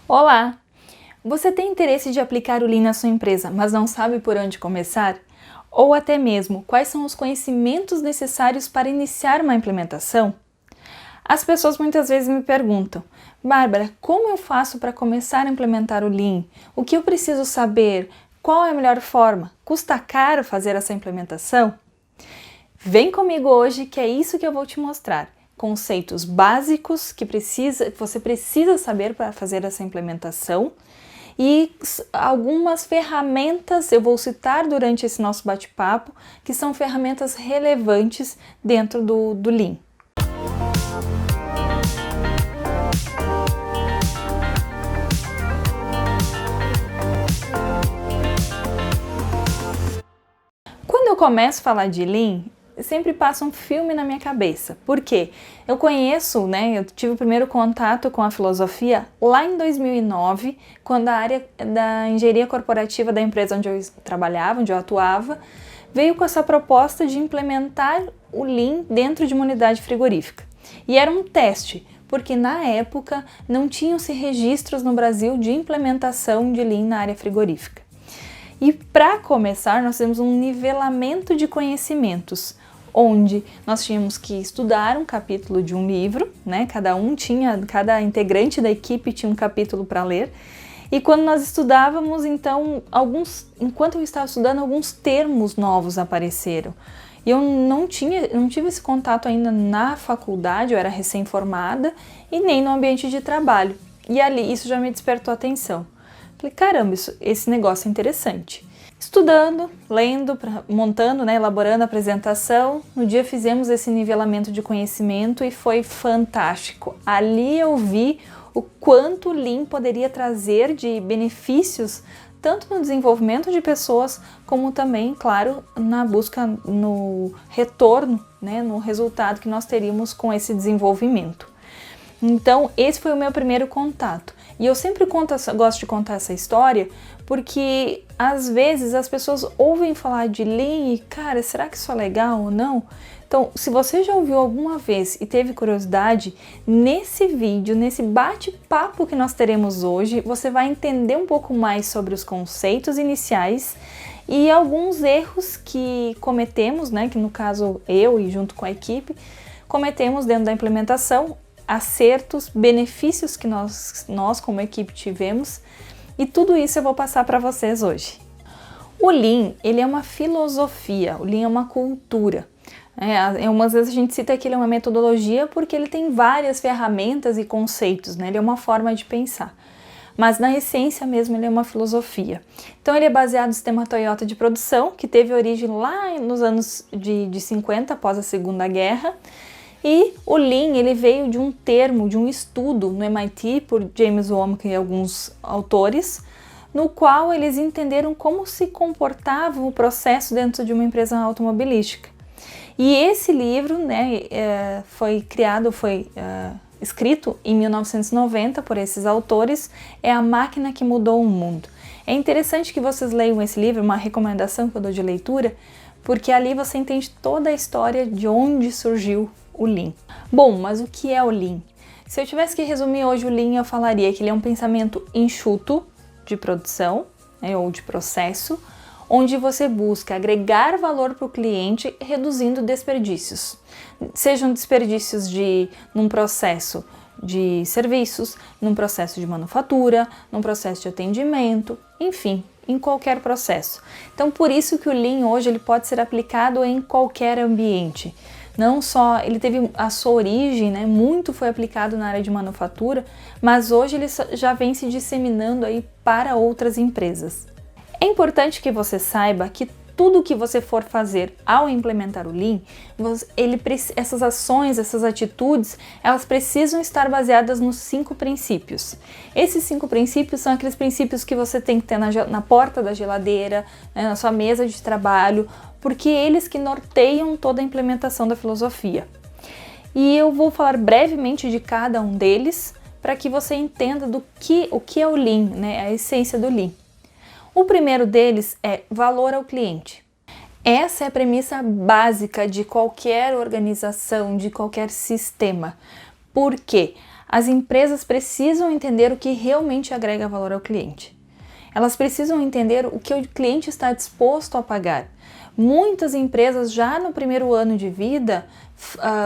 Olá! Você tem interesse de aplicar o Lean na sua empresa, mas não sabe por onde começar? Ou até mesmo, quais são os conhecimentos necessários para iniciar uma implementação? As pessoas muitas vezes me perguntam: Bárbara, como eu faço para começar a implementar o Lean? O que eu preciso saber? Qual é a melhor forma? Custa caro fazer essa implementação? Vem comigo hoje que é isso que eu vou te mostrar. Conceitos básicos que você precisa saber para fazer essa implementação e algumas ferramentas eu vou citar durante esse nosso bate-papo que são ferramentas relevantes dentro do Lean. Quando eu começo a falar de Lean, sempre passa um filme na minha cabeça. Por quê? Eu conheço, eu tive o primeiro contato com a filosofia lá em 2009, quando a área da engenharia corporativa da empresa onde eu trabalhava, onde eu atuava, veio com essa proposta de implementar o Lean dentro de uma unidade frigorífica. E era um teste, porque na época não tinham-se registros no Brasil de implementação de Lean na área frigorífica. E para começar, nós temos um nivelamento de conhecimentos, onde nós tínhamos que estudar um capítulo de um livro, cada integrante da equipe tinha um capítulo para ler. E quando nós estudávamos, então, enquanto eu estava estudando, alguns termos novos apareceram. E eu não tive esse contato ainda na faculdade, eu era recém-formada, e nem no ambiente de trabalho. E ali, isso já me despertou a atenção. Falei, caramba, esse negócio é interessante. Estudando, lendo, montando, elaborando a apresentação, no dia fizemos esse nivelamento de conhecimento e foi fantástico. Ali eu vi o quanto o Lean poderia trazer de benefícios, tanto no desenvolvimento de pessoas, como também, claro, na busca no retorno, no resultado que nós teríamos com esse desenvolvimento. Então, esse foi o meu primeiro contato. E eu sempre gosto de contar essa história porque, às vezes, as pessoas ouvem falar de Lean e, cara, será que isso é legal ou não? Então, se você já ouviu alguma vez e teve curiosidade, nesse vídeo, nesse bate-papo que nós teremos hoje, você vai entender um pouco mais sobre os conceitos iniciais e alguns erros que cometemos, que no caso eu e junto com a equipe, cometemos dentro da implementação, acertos, benefícios que nós como equipe tivemos, e tudo isso eu vou passar para vocês hoje. O Lean, ele é uma filosofia, o Lean é uma cultura. Algumas vezes a gente cita que ele é uma metodologia porque ele tem várias ferramentas e conceitos, ele é uma forma de pensar. Mas na essência mesmo ele é uma filosofia. Então ele é baseado no sistema Toyota de produção, que teve origem lá nos anos de 50, após a Segunda Guerra. E o Lean, ele veio de um termo, de um estudo no MIT por James Womack e alguns autores, no qual eles entenderam como se comportava o processo dentro de uma empresa automobilística. E esse livro foi escrito em 1990 por esses autores, é A Máquina que Mudou o Mundo. É interessante que vocês leiam esse livro, uma recomendação que eu dou de leitura, porque ali você entende toda a história de onde surgiu o Lean. Bom, mas o que é o Lean? Se eu tivesse que resumir hoje o Lean, eu falaria que ele é um pensamento enxuto de produção, ou de processo, onde você busca agregar valor para o cliente reduzindo desperdícios. Sejam desperdícios num processo de serviços, num processo de manufatura, num processo de atendimento, enfim, em qualquer processo. Então, por isso que o Lean hoje ele pode ser aplicado em qualquer ambiente. Não só, ele teve a sua origem, muito foi aplicado na área de manufatura, mas hoje ele já vem se disseminando aí para outras empresas. É importante que você saiba que tudo que você for fazer ao implementar o Lean, essas ações, essas atitudes, elas precisam estar baseadas nos 5 princípios. Esses 5 princípios são aqueles princípios que você tem que ter na porta da geladeira, na sua mesa de trabalho, porque eles que norteiam toda a implementação da filosofia. E eu vou falar brevemente de cada um deles para que você entenda o que é o Lean, a essência do Lean. O primeiro deles é valor ao cliente. Essa é a premissa básica de qualquer organização, de qualquer sistema. Por quê? As empresas precisam entender o que realmente agrega valor ao cliente. Elas precisam entender o que o cliente está disposto a pagar. Muitas empresas já no primeiro ano de vida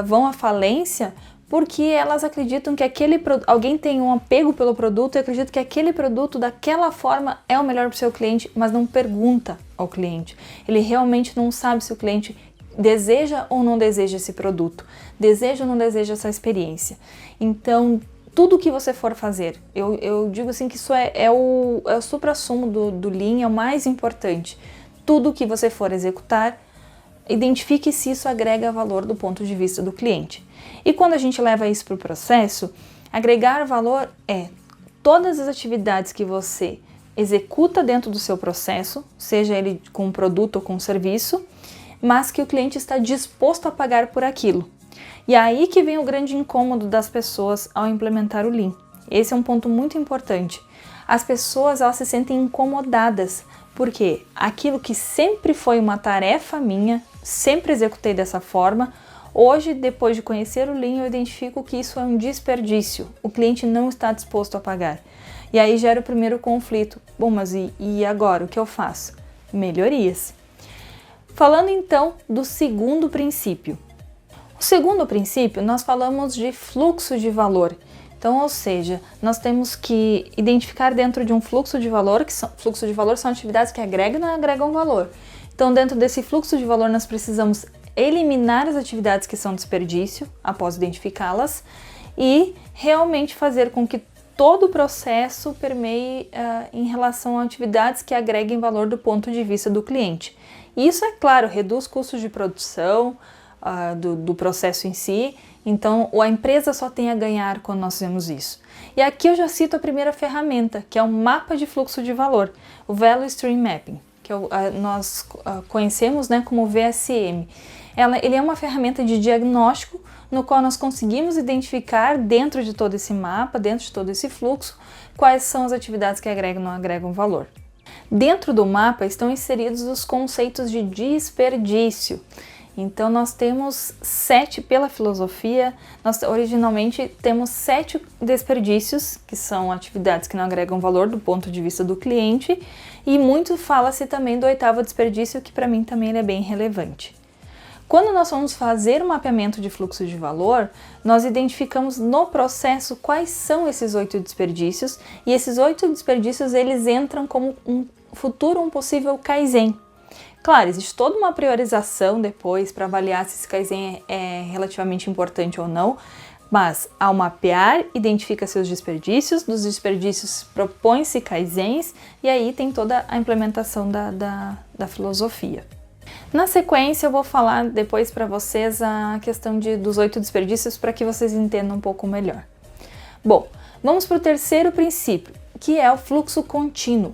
vão à falência porque elas acreditam que alguém tem um apego pelo produto e acredita que aquele produto daquela forma é o melhor para o seu cliente, mas não pergunta ao cliente. Ele realmente não sabe se o cliente deseja ou não deseja esse produto, deseja ou não deseja essa experiência. Então, tudo que você for fazer, eu digo assim que isso é o suprassumo do Lean, é o mais importante. Tudo que você for executar, identifique se isso agrega valor do ponto de vista do cliente. E quando a gente leva isso para o processo, agregar valor é todas as atividades que você executa dentro do seu processo, seja ele com um produto ou com um serviço, mas que o cliente está disposto a pagar por aquilo. E é aí que vem o grande incômodo das pessoas ao implementar o Lean. Esse é um ponto muito importante. As pessoas, elas se sentem incomodadas, porque aquilo que sempre foi uma tarefa minha, sempre executei dessa forma, hoje, depois de conhecer o Lean, eu identifico que isso é um desperdício. O cliente não está disposto a pagar. E aí gera o primeiro conflito. Bom, mas e agora? O que eu faço? Melhorias. Falando então do segundo princípio. O segundo princípio, nós falamos de fluxo de valor. Então, ou seja, nós temos que identificar dentro de um fluxo de valor, fluxo de valor são atividades que agregam e não agregam valor. Então, dentro desse fluxo de valor, nós precisamos eliminar as atividades que são desperdício, após identificá-las, e realmente fazer com que todo o processo permeie em relação a atividades que agreguem valor do ponto de vista do cliente. Isso, é claro, reduz custos de produção do processo em si, então a empresa só tem a ganhar quando nós fazemos isso. E aqui eu já cito a primeira ferramenta, que é o mapa de fluxo de valor, o Value Stream Mapping, que nós conhecemos, né, como VSM. Ele é uma ferramenta de diagnóstico no qual nós conseguimos identificar dentro de todo esse mapa, dentro de todo esse fluxo, quais são as atividades que agregam ou não agregam valor. Dentro do mapa estão inseridos os conceitos de desperdício. Então nós temos 7 pela filosofia, nós originalmente temos 7 desperdícios, que são atividades que não agregam valor do ponto de vista do cliente, e muito fala-se também do 8º desperdício, que para mim também ele é bem relevante. Quando nós vamos fazer um mapeamento de fluxo de valor, nós identificamos no processo quais são esses 8 desperdícios, e esses 8 desperdícios eles entram como um possível Kaizen. Claro, existe toda uma priorização depois para avaliar se esse Kaizen é relativamente importante ou não, mas ao mapear, identifica seus desperdícios, dos desperdícios propõe-se Kaizens e aí tem toda a implementação da filosofia. Na sequência eu vou falar depois para vocês a questão dos 8 desperdícios para que vocês entendam um pouco melhor. Bom, vamos para o terceiro princípio, que é o fluxo contínuo.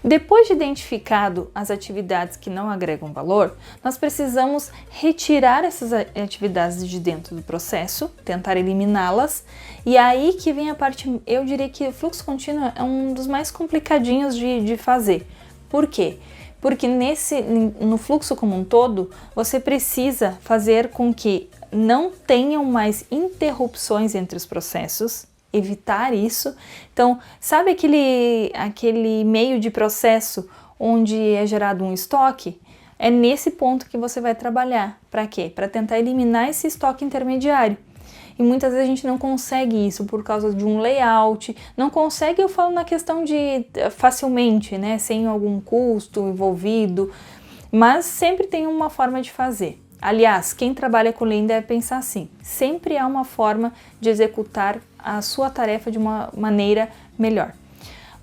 Depois de identificado as atividades que não agregam valor, nós precisamos retirar essas atividades de dentro do processo, tentar eliminá-las, e aí que vem a parte, eu diria que o fluxo contínuo é um dos mais complicadinhos de fazer. Por quê? Porque no fluxo como um todo, você precisa fazer com que não tenham mais interrupções entre os processos, evitar isso. Então, sabe aquele meio de processo onde é gerado um estoque? É nesse ponto que você vai trabalhar. Para quê? Para tentar eliminar esse estoque intermediário. E muitas vezes a gente não consegue isso por causa de um layout, não consegue, eu falo na questão de facilmente, né, sem algum custo envolvido, mas sempre tem uma forma de fazer. Aliás, quem trabalha com Lean deve pensar assim, sempre há uma forma de executar a sua tarefa de uma maneira melhor.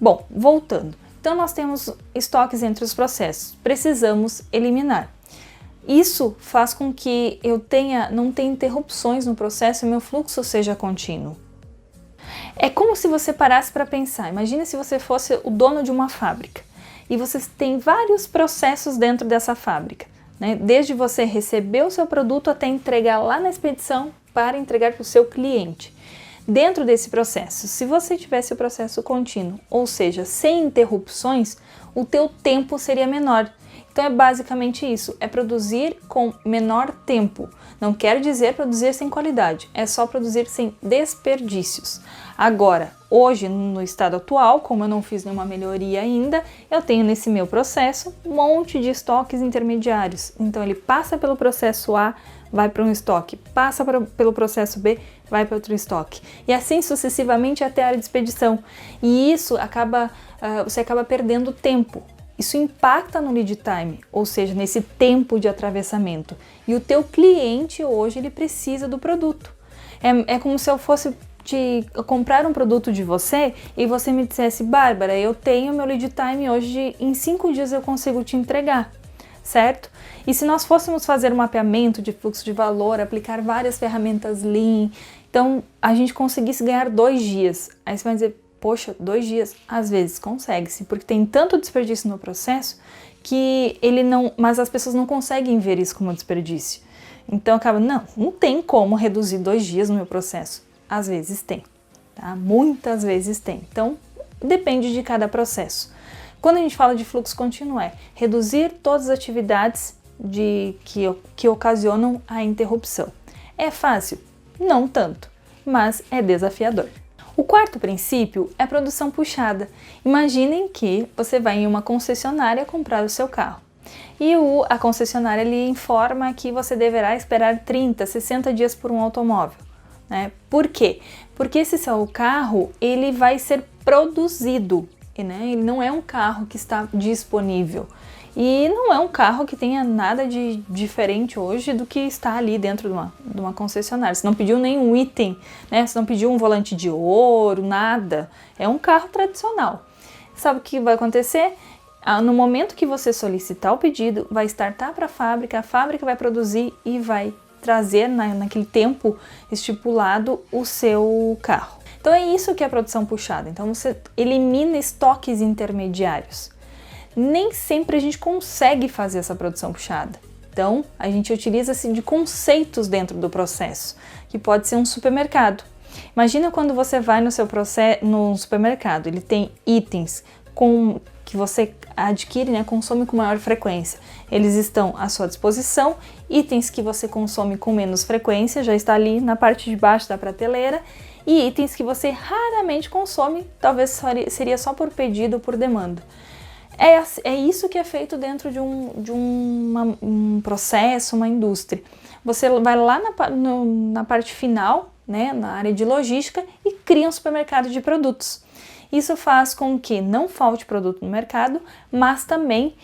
Bom, voltando. Então nós temos estoques entre os processos, precisamos eliminar. Isso faz com que eu não tenha interrupções no processo e meu fluxo seja contínuo. É como se você parasse para pensar, imagine se você fosse o dono de uma fábrica e você tem vários processos dentro dessa fábrica. Desde você receber o seu produto até entregar lá na expedição para entregar para o seu cliente. Dentro desse processo, se você tivesse o processo contínuo, ou seja, sem interrupções, o teu tempo seria menor. Então é basicamente isso, é produzir com menor tempo. Não quer dizer produzir sem qualidade, é só produzir sem desperdícios. Agora, hoje, no estado atual, como eu não fiz nenhuma melhoria ainda, eu tenho nesse meu processo um monte de estoques intermediários. Então ele passa pelo processo A, vai para um estoque, passa pelo processo B, vai para outro estoque. E assim sucessivamente até a área de expedição. E isso você acaba perdendo tempo. Isso impacta no lead time, ou seja, nesse tempo de atravessamento. E o teu cliente hoje, ele precisa do produto. É como se eu fosse comprar um produto de você e você me dissesse: Bárbara, eu tenho meu lead time hoje, em 5 dias eu consigo te entregar, certo? E se nós fôssemos fazer um mapeamento de fluxo de valor, aplicar várias ferramentas Lean, então a gente conseguisse ganhar 2 dias. Aí você vai dizer: poxa, 2 dias? Às vezes consegue-se, porque tem tanto desperdício no processo que mas as pessoas não conseguem ver isso como desperdício. Então acaba, não tem como reduzir 2 dias no meu processo. Às vezes tem, tá? Muitas vezes tem. Então, depende de cada processo. Quando a gente fala de fluxo contínuo, é reduzir todas as atividades que ocasionam a interrupção. É fácil? Não tanto, mas é desafiador. O quarto princípio é produção puxada. Imaginem que você vai em uma concessionária comprar o seu carro. E a concessionária lhe informa que você deverá esperar 30, 60 dias por um automóvel. Por quê? Porque esse seu carro, ele vai ser produzido, né? Ele não é um carro que está disponível. E não é um carro que tenha nada de diferente hoje do que está ali dentro de uma concessionária. Você não pediu nenhum item, né? Você não pediu um volante de ouro, nada. É um carro tradicional. Sabe o que vai acontecer? No momento que você solicitar o pedido, vai startar para a fábrica vai produzir e vai trazer naquele tempo estipulado o seu carro. Então é isso que é a produção puxada. Então você elimina estoques intermediários. Nem sempre a gente consegue fazer essa produção puxada. Então a gente utiliza-se de conceitos dentro do processo, que pode ser um supermercado. Imagina quando você vai no supermercado, ele tem itens que você adquire, né, consome com maior frequência. Eles estão à sua disposição. Itens que você consome com menos frequência já está ali na parte de baixo da prateleira. E itens que você raramente consome, talvez seria só por pedido ou por demanda. É isso que é feito dentro de um processo, uma indústria. Você vai lá na parte final, né, na área de logística, e cria um supermercado de produtos. Isso faz com que não falte produto no mercado, mas também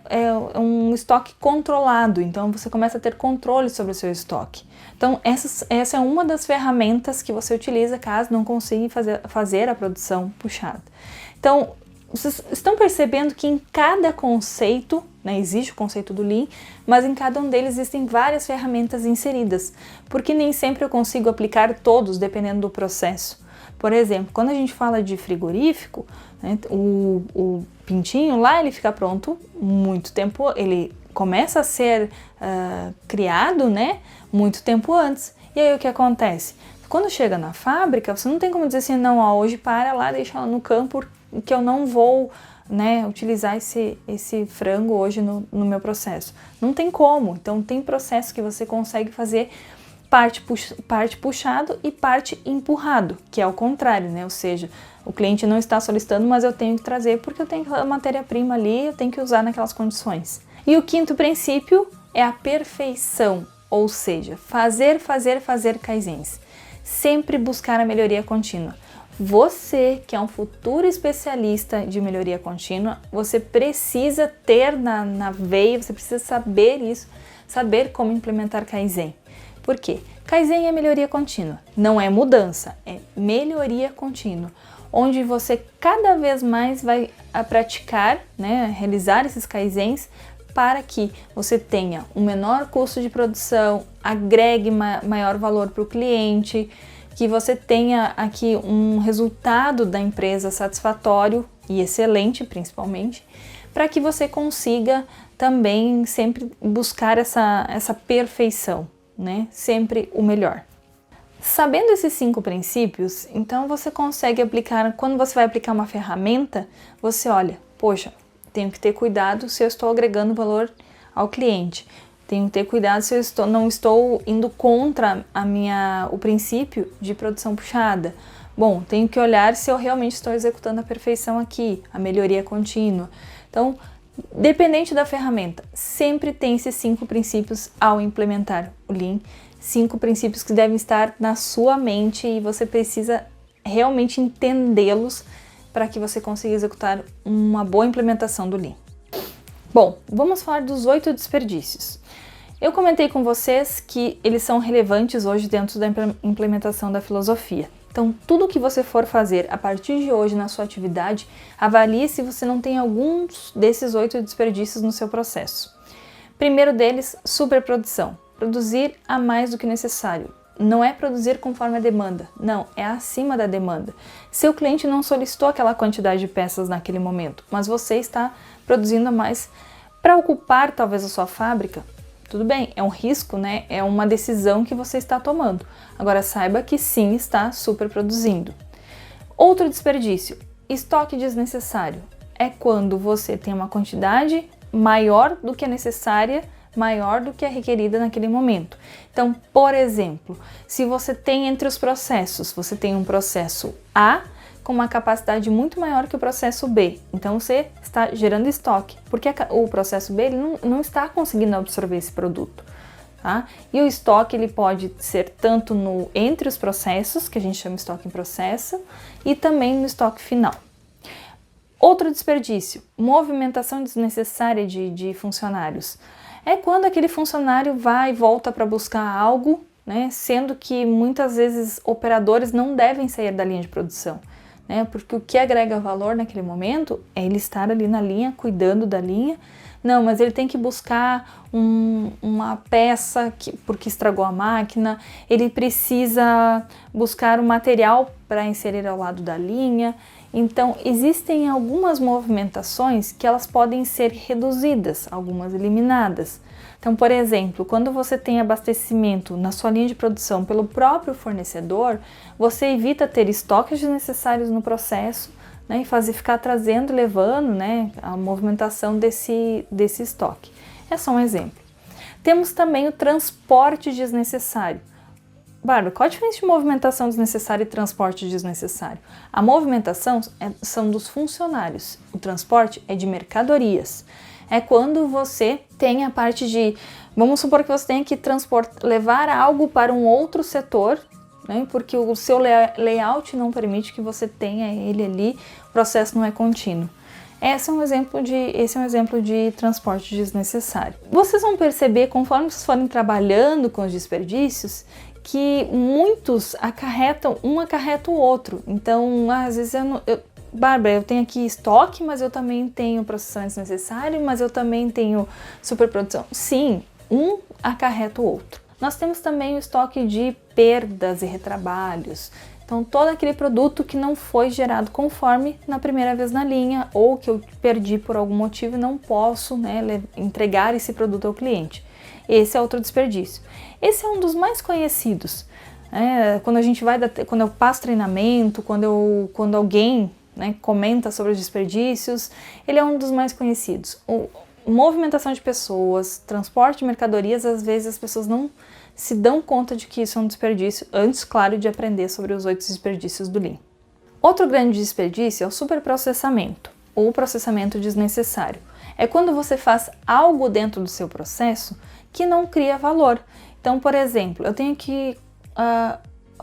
é um estoque controlado. Então você começa a ter controle sobre o seu estoque. Então essa é uma das ferramentas que você utiliza caso não consiga fazer a produção puxada. Então vocês estão percebendo que em cada conceito, né, existe o conceito do Lean, mas em cada um deles existem várias ferramentas inseridas, porque nem sempre eu consigo aplicar todos dependendo do processo. Por exemplo, quando a gente fala de frigorífico, né, o pintinho lá, ele fica pronto muito tempo, ele começa a ser criado, né, muito tempo antes. E aí o que acontece? Quando chega na fábrica, você não tem como dizer assim: não, hoje para lá, deixa ela no campo, que eu não vou, né, utilizar esse frango hoje no meu processo. Não tem como. Então tem processo que você consegue fazer parte puxado e parte empurrado, que é o contrário, né? Ou seja, o cliente não está solicitando, mas eu tenho que trazer porque eu tenho a matéria-prima ali, eu tenho que usar naquelas condições. E o quinto princípio é a perfeição, ou seja, fazer kaizens. Sempre buscar a melhoria contínua. Você, que é um futuro especialista de melhoria contínua, você precisa ter na veia, você precisa saber isso, saber como implementar Kaizen. Por quê? Kaizen é melhoria contínua, não é mudança, é melhoria contínua, onde você cada vez mais vai praticar, né, realizar esses Kaizens para que você tenha um menor custo de produção, agregue maior valor para o cliente, que você tenha aqui um resultado da empresa satisfatório e excelente, principalmente, para que você consiga também sempre buscar essa perfeição, né? Sempre o melhor. Sabendo esses 5 princípios, então você consegue aplicar, quando você vai aplicar uma ferramenta, você olha, poxa, tenho que ter cuidado se eu estou agregando valor ao cliente. Tenho que ter cuidado se eu não estou indo contra o princípio de produção puxada. Bom, tenho que olhar se eu realmente estou executando a perfeição aqui, a melhoria contínua. Então, dependente da ferramenta, sempre tem esses 5 princípios ao implementar o Lean. 5 princípios que devem estar na sua mente e você precisa realmente entendê-los para que você consiga executar uma boa implementação do Lean. Bom, vamos falar dos 8 desperdícios. Eu comentei com vocês que eles são relevantes hoje dentro da implementação da filosofia. Então, tudo que você for fazer a partir de hoje na sua atividade, avalie se você não tem alguns desses 8 desperdícios no seu processo. Primeiro deles, superprodução. Produzir a mais do que necessário. Não é produzir conforme a demanda, não, é acima da demanda. Seu cliente não solicitou aquela quantidade de peças naquele momento, mas você está produzindo a mais para ocupar talvez a sua fábrica. Tudo bem, é um risco, né? É uma decisão que você está tomando. Agora saiba que sim, está superproduzindo. Outro desperdício, estoque desnecessário. É quando você tem uma quantidade maior do que a necessária, maior do que a requerida naquele momento. Então, por exemplo, se você tem entre os processos, você tem um processo A com uma capacidade muito maior que o processo B, então você está gerando estoque, porque o processo B ele não está conseguindo absorver esse produto. Tá? E o estoque ele pode ser tanto entre os processos, que a gente chama estoque em processo, e também no estoque final. Outro desperdício, movimentação desnecessária de funcionários. É quando aquele funcionário vai e volta para buscar algo, né, sendo que muitas vezes operadores não devem sair da linha de produção, né, porque o que agrega valor naquele momento é ele estar ali na linha, cuidando da linha. Não, mas ele tem que buscar uma peça porque estragou a máquina, ele precisa buscar um material para inserir ao lado da linha. Então, existem algumas movimentações que elas podem ser reduzidas, algumas eliminadas. Então, por exemplo, quando você tem abastecimento na sua linha de produção pelo próprio fornecedor, você evita ter estoques desnecessários no processo, né, e ficar trazendo e levando, né, a movimentação desse estoque. É só um exemplo. Temos também o transporte desnecessário. Bárbara, qual a diferença de movimentação desnecessária e transporte desnecessário? A movimentação são dos funcionários, o transporte é de mercadorias. É quando você tem a parte de, vamos supor que você tenha que levar algo para um outro setor, né, porque o seu layout não permite que você tenha ele ali, o processo não é contínuo. Esse é um exemplo de transporte desnecessário. Vocês vão perceber, conforme vocês forem trabalhando com os desperdícios, que muitos acarreta o outro. Então, às vezes Bárbara, eu tenho aqui estoque, mas eu também tenho processamento desnecessário, mas eu também tenho superprodução. Sim, um acarreta o outro. Nós temos também o estoque de perdas e retrabalhos. Então, todo aquele produto que não foi gerado conforme na primeira vez na linha ou que eu perdi por algum motivo e não posso, né, entregar esse produto ao cliente. Esse é outro desperdício. Esse é um dos mais conhecidos. Quando eu passo treinamento, quando alguém, né, comenta sobre os desperdícios, ele é um dos mais conhecidos. Movimentação de pessoas, transporte de mercadorias, às vezes as pessoas não se dão conta de que isso é um desperdício, antes, claro, de aprender sobre os 8 desperdícios do Lean. Outro grande desperdício é o superprocessamento, ou processamento desnecessário. É quando você faz algo dentro do seu processo que não cria valor. Então, por exemplo, eu tenho que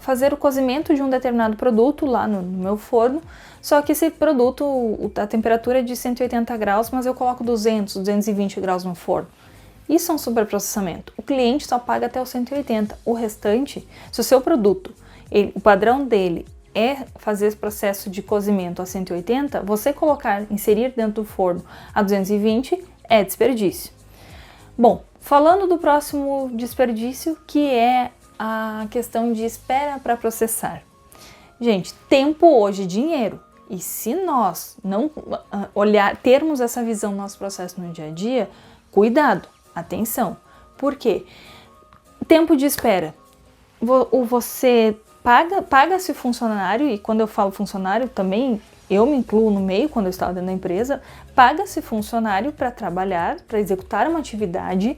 fazer o cozimento de um determinado produto lá no meu forno, só que esse produto, a temperatura é de 180 graus, mas eu coloco 200, 220 graus no forno. Isso é um superprocessamento. O cliente só paga até os 180. O restante, se o seu produto, o padrão dele é fazer esse processo de cozimento a 180, você inserir dentro do forno a 220 é desperdício. Bom, falando do próximo desperdício, que é a questão de espera para processar. Gente, tempo hoje é dinheiro. E se nós não termos essa visão no nosso processo no dia a dia, cuidado, atenção. Por quê? Tempo de espera. Você paga-se o funcionário, e quando eu falo funcionário também eu me incluo no meio quando eu estava dentro da empresa, paga-se funcionário para trabalhar, para executar uma atividade,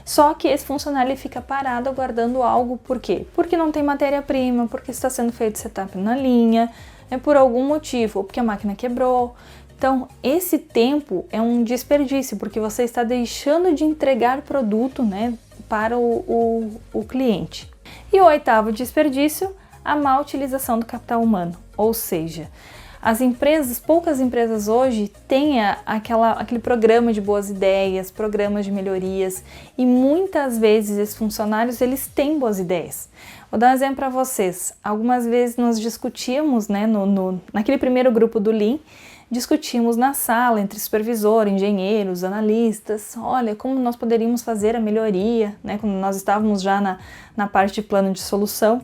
só que esse funcionário ele fica parado aguardando algo, por quê? Porque não tem matéria-prima, porque está sendo feito setup na linha, por algum motivo, ou porque a máquina quebrou. Então, esse tempo é um desperdício, porque você está deixando de entregar produto, né, para o cliente. E o oitavo desperdício, a má utilização do capital humano, ou seja, as empresas, poucas empresas hoje têm aquele programa de boas ideias, programas de melhorias, e muitas vezes esses funcionários eles têm boas ideias. Vou dar um exemplo para vocês. Algumas vezes nós discutíamos, né, naquele primeiro grupo do Lean, discutimos na sala entre supervisor, engenheiros, analistas, olha, como nós poderíamos fazer a melhoria, né, quando nós estávamos já na parte de plano de solução.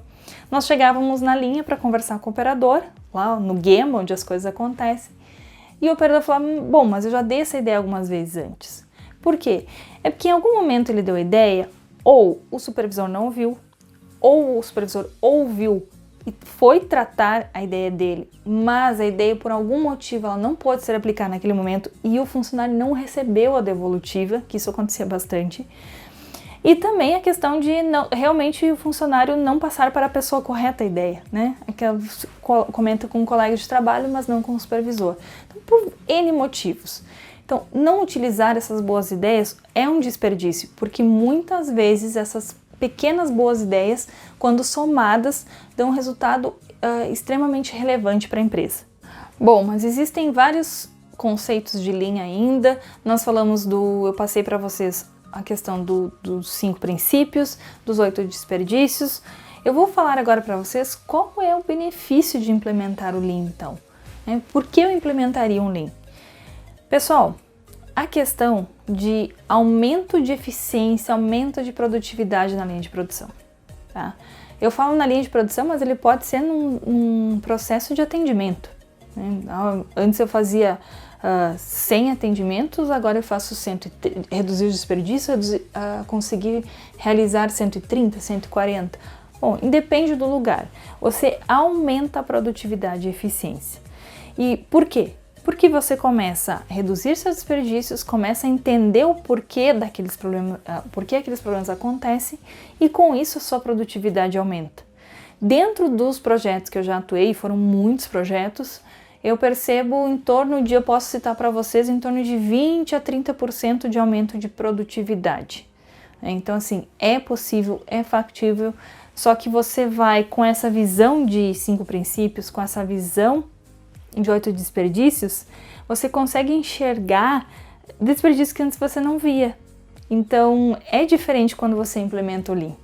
Nós chegávamos na linha para conversar com o operador, lá no Gemba, onde as coisas acontecem, e o operador falava, bom, mas eu já dei essa ideia algumas vezes antes. Por quê? É porque em algum momento ele deu a ideia, ou o supervisor não ouviu, ou o supervisor ouviu e foi tratar a ideia dele, mas a ideia por algum motivo ela não pôde ser aplicada naquele momento e o funcionário não recebeu a devolutiva, que isso acontecia bastante. E também a questão de realmente o funcionário não passar para a pessoa correta a ideia, né? Aquela comenta com um colega de trabalho, mas não com o supervisor. Então, por N motivos. Então, não utilizar essas boas ideias é um desperdício, porque muitas vezes essas pequenas boas ideias, quando somadas, dão um resultado extremamente relevante para a empresa. Bom, mas existem vários conceitos de Lean ainda. Nós falamos eu passei para vocês a questão dos 5 princípios, dos 8 desperdícios. Eu vou falar agora para vocês qual é o benefício de implementar o Lean, então. Por que eu implementaria um Lean? Pessoal, a questão de aumento de eficiência, aumento de produtividade na linha de produção. Tá? Eu falo na linha de produção, mas ele pode ser num processo de atendimento. Né? Antes eu fazia 100 atendimentos, agora eu faço 130, reduzir o desperdício, conseguir realizar 130, 140. Bom, independe do lugar. Você aumenta a produtividade e eficiência. E por quê? Porque você começa a reduzir seus desperdícios, começa a entender o porquê daqueles problemas, porquê aqueles problemas acontecem e com isso a sua produtividade aumenta. Dentro dos projetos que eu já atuei, foram muitos projetos, eu percebo eu posso citar para vocês, em torno de 20 a 30% de aumento de produtividade. Então, assim, é possível, é factível, só que você vai com essa visão de 5 princípios, com essa visão de 8 desperdícios, você consegue enxergar desperdícios que antes você não via. Então, é diferente quando você implementa o Lean.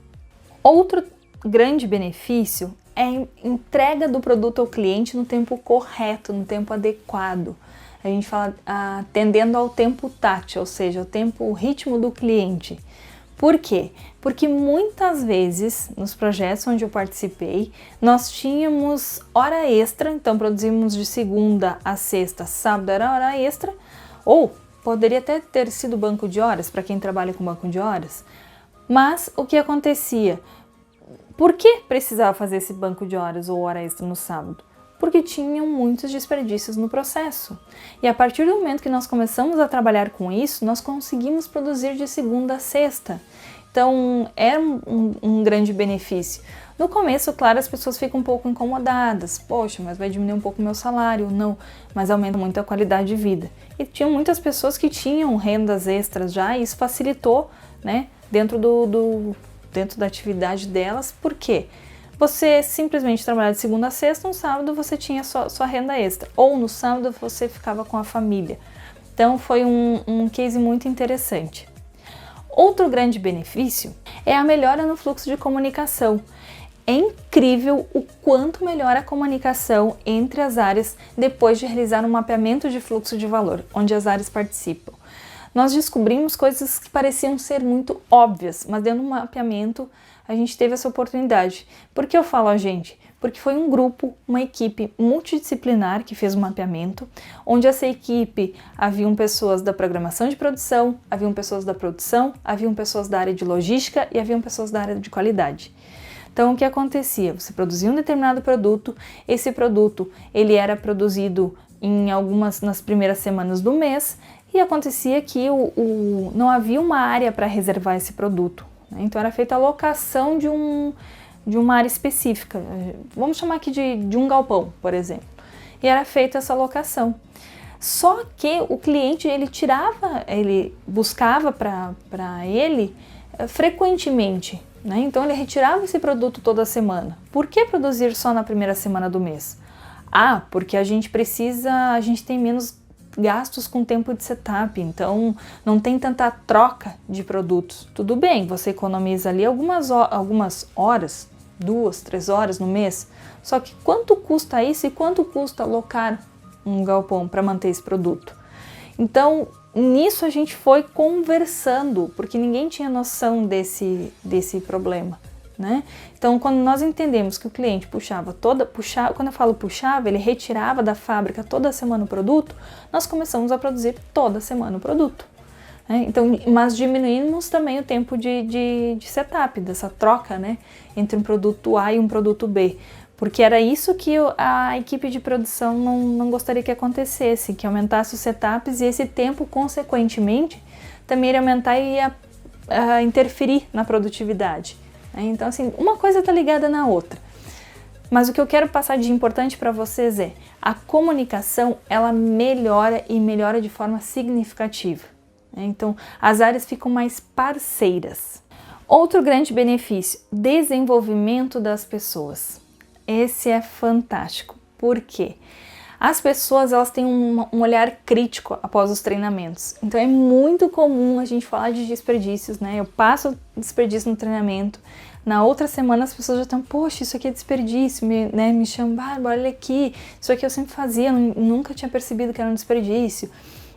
Outro grande benefício é a entrega do produto ao cliente no tempo correto, no tempo adequado. A gente fala atendendo ao tempo tátil, ou seja, o ritmo do cliente. Por quê? Porque muitas vezes, nos projetos onde eu participei, nós tínhamos hora extra, então produzimos de segunda a sexta, sábado era hora extra, ou poderia até ter sido banco de horas, para quem trabalha com banco de horas, mas o que acontecia? Por que precisava fazer esse banco de horas ou hora extra no sábado? Porque tinham muitos desperdícios no processo. E a partir do momento que nós começamos a trabalhar com isso, nós conseguimos produzir de segunda a sexta. Então, era um grande benefício. No começo, claro, as pessoas ficam um pouco incomodadas. Poxa, mas vai diminuir um pouco o meu salário? Não, mas aumenta muito a qualidade de vida. E tinham muitas pessoas que tinham rendas extras já, e isso facilitou, né, dentro da atividade delas. Por quê? Você simplesmente trabalhava de segunda a sexta, no sábado você tinha sua renda extra, ou no sábado você ficava com a família. Então foi um case muito interessante. Outro grande benefício é a melhora no fluxo de comunicação. É incrível o quanto melhora a comunicação entre as áreas depois de realizar um mapeamento de fluxo de valor, onde as áreas participam. Nós descobrimos coisas que pareciam ser muito óbvias, mas dentro do mapeamento a gente teve essa oportunidade. Por que eu falo a gente? Porque foi um grupo, uma equipe multidisciplinar que fez o mapeamento, onde essa equipe haviam pessoas da programação de produção, haviam pessoas da produção, haviam pessoas da área de logística e haviam pessoas da área de qualidade. Então, o que acontecia? Você produzia um determinado produto, esse produto ele era produzido nas primeiras semanas do mês, e acontecia que não havia uma área para reservar esse produto, né? Então era feita a locação de uma área específica, vamos chamar aqui de um galpão, por exemplo, e era feita essa locação. Só que o cliente ele buscava para ele frequentemente, né? Então ele retirava esse produto toda semana. Por que produzir só na primeira semana do mês? Porque a gente tem menos gastos com tempo de setup, então não tem tanta troca de produtos. Tudo bem, você economiza ali algumas horas, 2, 3 horas no mês, só que quanto custa isso e quanto custa alocar um galpão para manter esse produto? Então, nisso a gente foi conversando, porque ninguém tinha noção desse problema, né? Então, quando nós entendemos que o cliente quando eu falo puxava, ele retirava da fábrica toda semana o produto, nós começamos a produzir toda semana o produto, né? Então, mas diminuímos também o tempo de setup, dessa troca, né, entre um produto A e um produto B, porque era isso que a equipe de produção não gostaria que acontecesse, que aumentasse os setups e esse tempo, consequentemente, também iria aumentar e ia interferir na produtividade, né? Então, assim, uma coisa está ligada na outra. Mas o que eu quero passar de importante para vocês é a comunicação, ela melhora e melhora de forma significativa, né? Então, as áreas ficam mais parceiras. Outro grande benefício, desenvolvimento das pessoas. Esse é fantástico. Por quê? As pessoas, elas têm um olhar crítico após os treinamentos. Então é muito comum a gente falar de desperdícios, né? Eu passo desperdício no treinamento, na outra semana as pessoas já estão, poxa, isso aqui é desperdício, me chamam, Bárbara, olha aqui, isso aqui eu sempre fazia, nunca tinha percebido que era um desperdício.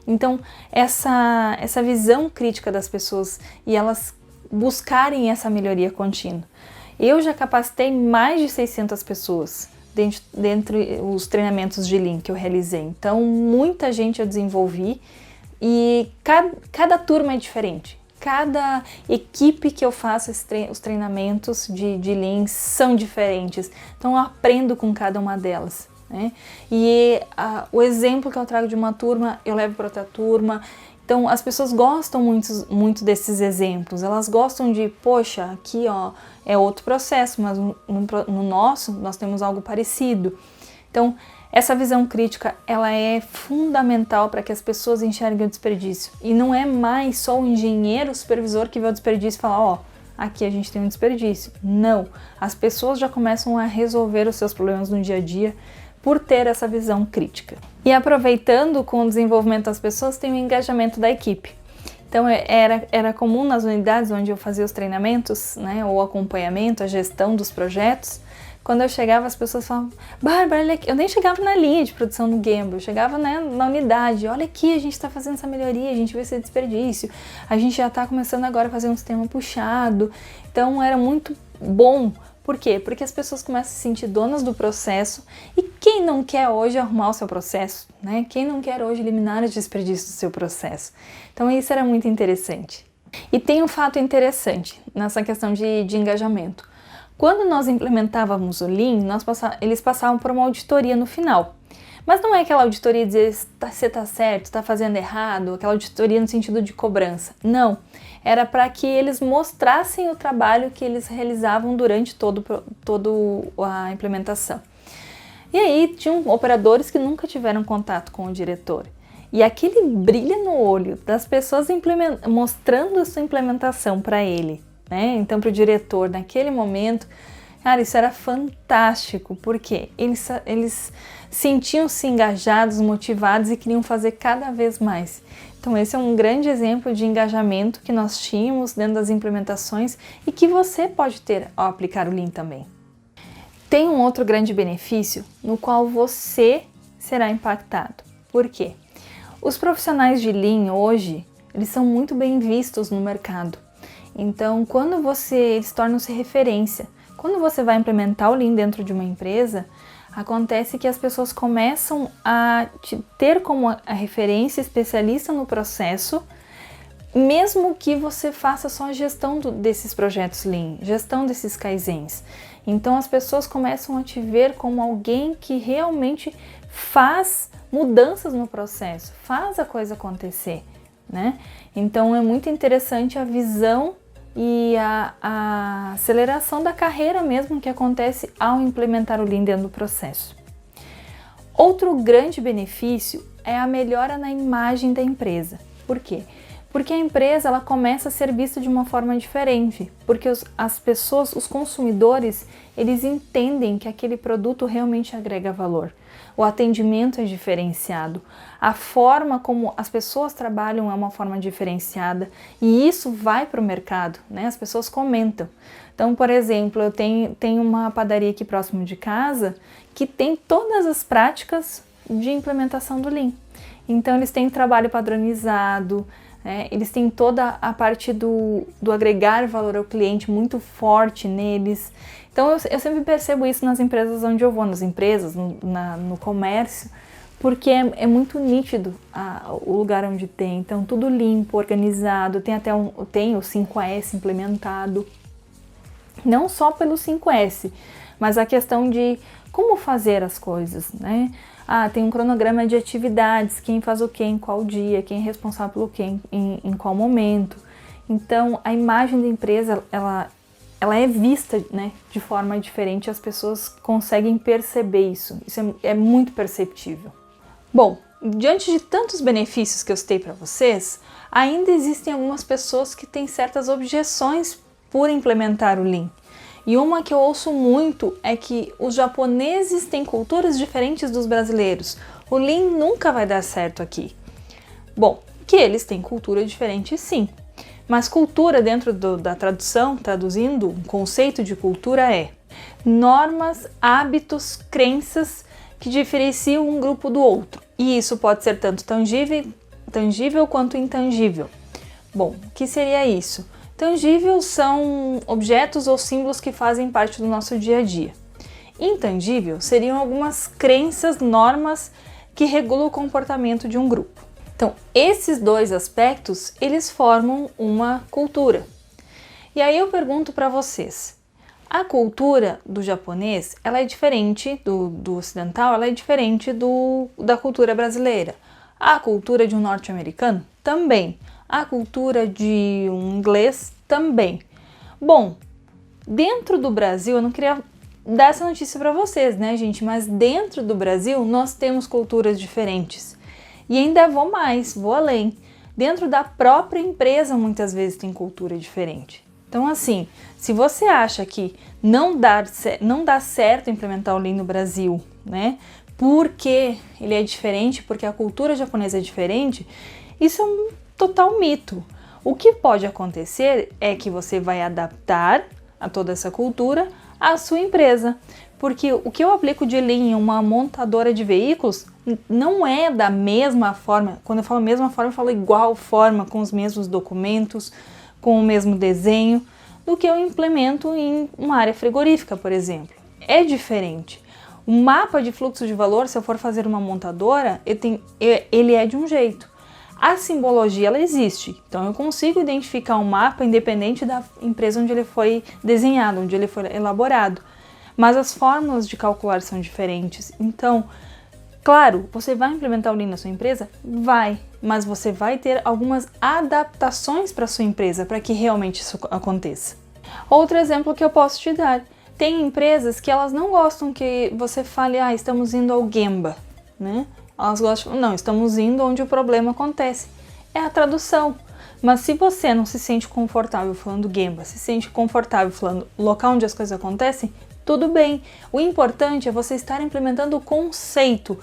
Então essa visão crítica das pessoas e elas buscarem essa melhoria contínua. Eu já capacitei mais de 600 pessoas dentro os treinamentos de Lean que eu realizei. Então, muita gente eu desenvolvi e cada turma é diferente. Cada equipe que eu faço os treinamentos de Lean são diferentes. Então, eu aprendo com cada uma delas, né? E o exemplo que eu trago de uma turma, eu levo para outra turma. Então, as pessoas gostam muito desses exemplos, elas gostam de, poxa, aqui ó, é outro processo, mas no nosso, nós temos algo parecido. Então, essa visão crítica, ela é fundamental para que as pessoas enxerguem o desperdício. E não é mais só o engenheiro, o supervisor que vê o desperdício e fala, ó, aqui a gente tem um desperdício. Não, as pessoas já começam a resolver os seus problemas no dia a dia por ter essa visão crítica. E aproveitando com o desenvolvimento das pessoas, tem o engajamento da equipe. Então era comum nas unidades onde eu fazia os treinamentos, né, o acompanhamento, a gestão dos projetos, quando eu chegava as pessoas falavam, Bárbara, olha aqui. Eu nem chegava na linha de produção no Gemba, eu chegava, né, na unidade, olha aqui, a gente está fazendo essa melhoria, a gente vê esse desperdício, a gente já está começando agora a fazer um sistema puxado. Então era muito bom. Por quê? Porque as pessoas começam a se sentir donas do processo e quem não quer hoje arrumar o seu processo, né? Quem não quer hoje eliminar os desperdícios do seu processo? Então isso era muito interessante. E tem um fato interessante nessa questão de engajamento. Quando nós implementávamos o Lean, eles passavam por uma auditoria no final. Mas não é aquela auditoria de dizer se você está certo, está fazendo errado, aquela auditoria no sentido de cobrança. Não, era para que eles mostrassem o trabalho que eles realizavam durante toda a implementação. E aí tinham operadores que nunca tiveram contato com o diretor. E aquele brilho no olho das pessoas mostrando a sua implementação para ele, né? Então para o diretor, naquele momento, cara, isso era fantástico, porque eles sentiam-se engajados, motivados e queriam fazer cada vez mais. Então esse é um grande exemplo de engajamento que nós tínhamos dentro das implementações e que você pode ter ao aplicar o Lean também. Tem um outro grande benefício no qual você será impactado. Por quê? Os profissionais de Lean hoje, eles são muito bem vistos no mercado. Então, quando eles tornam-se referência, quando você vai implementar o Lean dentro de uma empresa, acontece que as pessoas começam a te ter como a referência especialista no processo, mesmo que você faça só a gestão desses projetos Lean, gestão desses Kaizens. Então as pessoas começam a te ver como alguém que realmente faz mudanças no processo, faz a coisa acontecer, né? Então é muito interessante a visão e a aceleração da carreira mesmo que acontece ao implementar o Lean dentro do processo. Outro grande benefício é a melhora na imagem da empresa. Por quê? Porque a empresa ela começa a ser vista de uma forma diferente, porque as pessoas, os consumidores, eles entendem que aquele produto realmente agrega valor. O atendimento é diferenciado, a forma como as pessoas trabalham é uma forma diferenciada e isso vai para o mercado, né? As pessoas comentam. Então, por exemplo, eu tenho uma padaria aqui próximo de casa que tem todas as práticas de implementação do Lean. Então, eles têm trabalho padronizado, eles têm toda a parte do agregar valor ao cliente muito forte neles. Então eu sempre percebo isso nas empresas onde eu vou, nas empresas, no comércio, porque é muito nítido o lugar onde tem. Então tudo limpo, organizado, tem o 5S implementado. Não só pelo 5S, mas a questão de como fazer as coisas, né? Tem um cronograma de atividades, quem faz o quê, em qual dia, quem é responsável pelo quê, em qual momento. Então, a imagem da empresa, ela é vista, né, de forma diferente, as pessoas conseguem perceber isso. Isso é muito perceptível. Bom, diante de tantos benefícios que eu citei para vocês, ainda existem algumas pessoas que têm certas objeções por implementar o Lean. E uma que eu ouço muito é que os japoneses têm culturas diferentes dos brasileiros. O Lean nunca vai dar certo aqui. Bom, que eles têm cultura diferente sim. Mas cultura dentro da tradução, traduzindo, um conceito de cultura é normas, hábitos, crenças que diferenciam um grupo do outro. E isso pode ser tanto tangível quanto intangível. Bom, o que seria isso? Tangíveis são objetos ou símbolos que fazem parte do nosso dia a dia. Intangível seriam algumas crenças, normas que regulam o comportamento de um grupo. Então, esses dois aspectos, eles formam uma cultura. E aí eu pergunto para vocês, a cultura do japonês, ela é diferente do ocidental, ela é diferente da cultura brasileira. A cultura de um norte-americano? Também. A cultura de um inglês? Também. Bom, dentro do Brasil, eu não queria dar essa notícia para vocês, né, gente? Mas dentro do Brasil, nós temos culturas diferentes. E ainda vou além. Dentro da própria empresa, muitas vezes tem cultura diferente. Então, assim, se você acha que não dá certo implementar o Lean no Brasil, né? Porque ele é diferente, porque a cultura japonesa é diferente, isso é um total mito. O que pode acontecer é que você vai adaptar a toda essa cultura à sua empresa. Porque o que eu aplico de Lean em uma montadora de veículos não é da mesma forma. Quando eu falo mesma forma, eu falo igual forma, com os mesmos documentos, com o mesmo desenho, do que eu implemento em uma área frigorífica, por exemplo. É diferente. O mapa de fluxo de valor, se eu for fazer uma montadora, ele é de um jeito. A simbologia, ela existe. Então, eu consigo identificar um mapa independente da empresa onde ele foi desenhado, onde ele foi elaborado. Mas as fórmulas de calcular são diferentes. Então, claro, você vai implementar o Lean na sua empresa? Vai, mas você vai ter algumas adaptações para a sua empresa para que realmente isso aconteça. Outro exemplo que eu posso te dar. Tem empresas que elas não gostam que você fale, estamos indo ao Gemba, né? Elas gostam, não, estamos indo onde o problema acontece. É a tradução. Mas se você não se sente confortável falando Gemba, se sente confortável falando local onde as coisas acontecem, tudo bem. O importante é você estar implementando o conceito.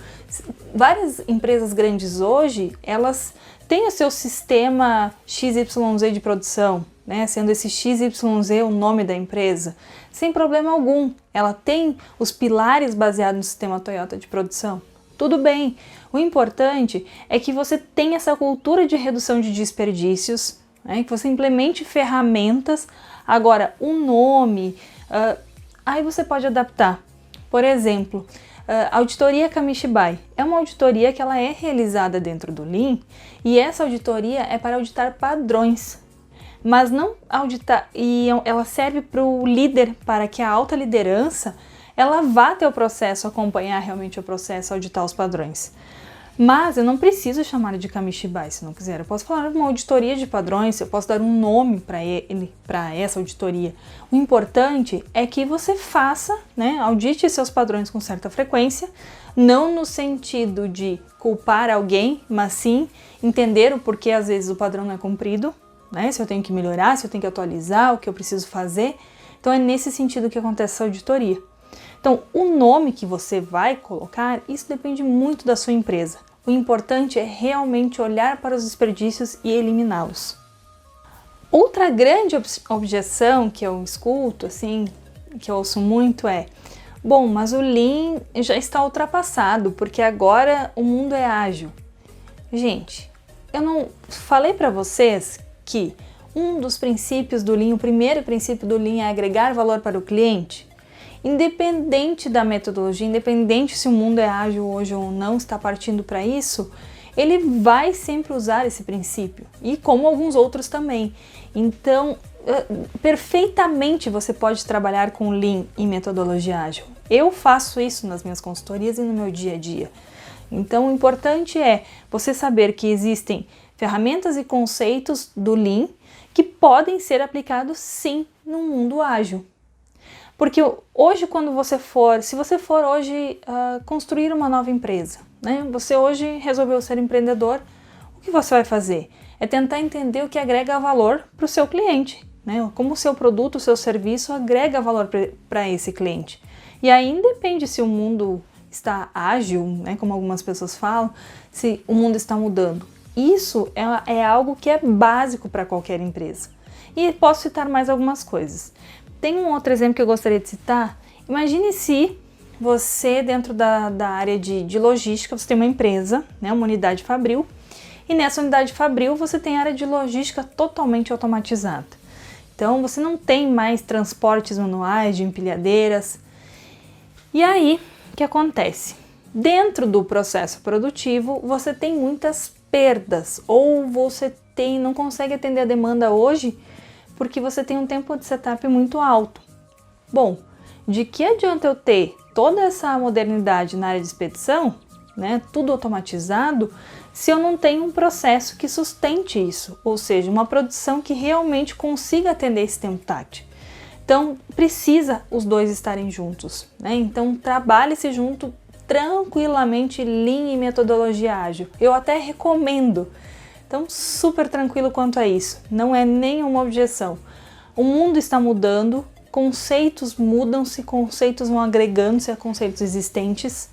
Várias empresas grandes hoje, elas têm o seu sistema XYZ de produção, né? Sendo esse XYZ o nome da empresa, sem problema algum. Ela tem os pilares baseados no sistema Toyota de produção. Tudo bem. O importante é que você tenha essa cultura de redução de desperdícios, né? Que você implemente ferramentas. Agora, o nome... aí você pode adaptar. Por exemplo, a auditoria Kamishibai é uma auditoria que ela é realizada dentro do Lean e essa auditoria é para auditar padrões, mas não auditar, e ela serve para o líder, para que a alta liderança ela vá até o processo, acompanhar realmente o processo, auditar os padrões. Mas eu não preciso chamar de Kamishibai se não quiser. Eu posso falar de uma auditoria de padrões, eu posso dar um nome para essa auditoria. O importante é que você faça, né, audite seus padrões com certa frequência, não no sentido de culpar alguém, mas sim entender o porquê às vezes o padrão não é cumprido, né, se eu tenho que melhorar, se eu tenho que atualizar, o que eu preciso fazer. Então é nesse sentido que acontece essa auditoria. Então, o nome que você vai colocar, isso depende muito da sua empresa. O importante é realmente olhar para os desperdícios e eliminá-los. Outra grande objeção que eu escuto, assim, que eu ouço muito é: bom, mas o Lean já está ultrapassado, porque agora o mundo é ágil. Gente, eu não falei para vocês que um dos princípios do Lean, o primeiro princípio do Lean é agregar valor para o cliente? Independente da metodologia, independente se o mundo é ágil hoje ou não está partindo para isso, ele vai sempre usar esse princípio, e como alguns outros também. Então, perfeitamente você pode trabalhar com Lean e metodologia ágil. Eu faço isso nas minhas consultorias e no meu dia a dia. Então, o importante é você saber que existem ferramentas e conceitos do Lean que podem ser aplicados sim no mundo ágil. Porque hoje, se você for hoje construir uma nova empresa, né? Você hoje resolveu ser empreendedor, o que você vai fazer? É tentar entender o que agrega valor para o seu cliente, né? Como o seu produto, o seu serviço agrega valor para esse cliente. E aí independe se o mundo está ágil, né? Como algumas pessoas falam, se o mundo está mudando. Isso é algo que é básico para qualquer empresa. E posso citar mais algumas coisas. Tem um outro exemplo que eu gostaria de citar. Imagine se você, dentro da área de logística, você tem uma empresa, né, uma unidade fabril, e nessa unidade fabril você tem a área de logística totalmente automatizada. Então você não tem mais transportes manuais de empilhadeiras. E aí, o que acontece? Dentro do processo produtivo, você tem muitas perdas, ou você não consegue atender a demanda hoje porque você tem um tempo de setup muito alto. Bom, de que adianta eu ter toda essa modernidade na área de expedição, né, tudo automatizado, se eu não tenho um processo que sustente isso, ou seja, uma produção que realmente consiga atender esse tempo tátil. Então, precisa os dois estarem juntos, né? Então, trabalhe-se junto tranquilamente Lean e metodologia ágil. Eu até recomendo. Então, super tranquilo quanto a isso, não é nenhuma objeção. O mundo está mudando, conceitos mudam-se, conceitos vão agregando-se a conceitos existentes,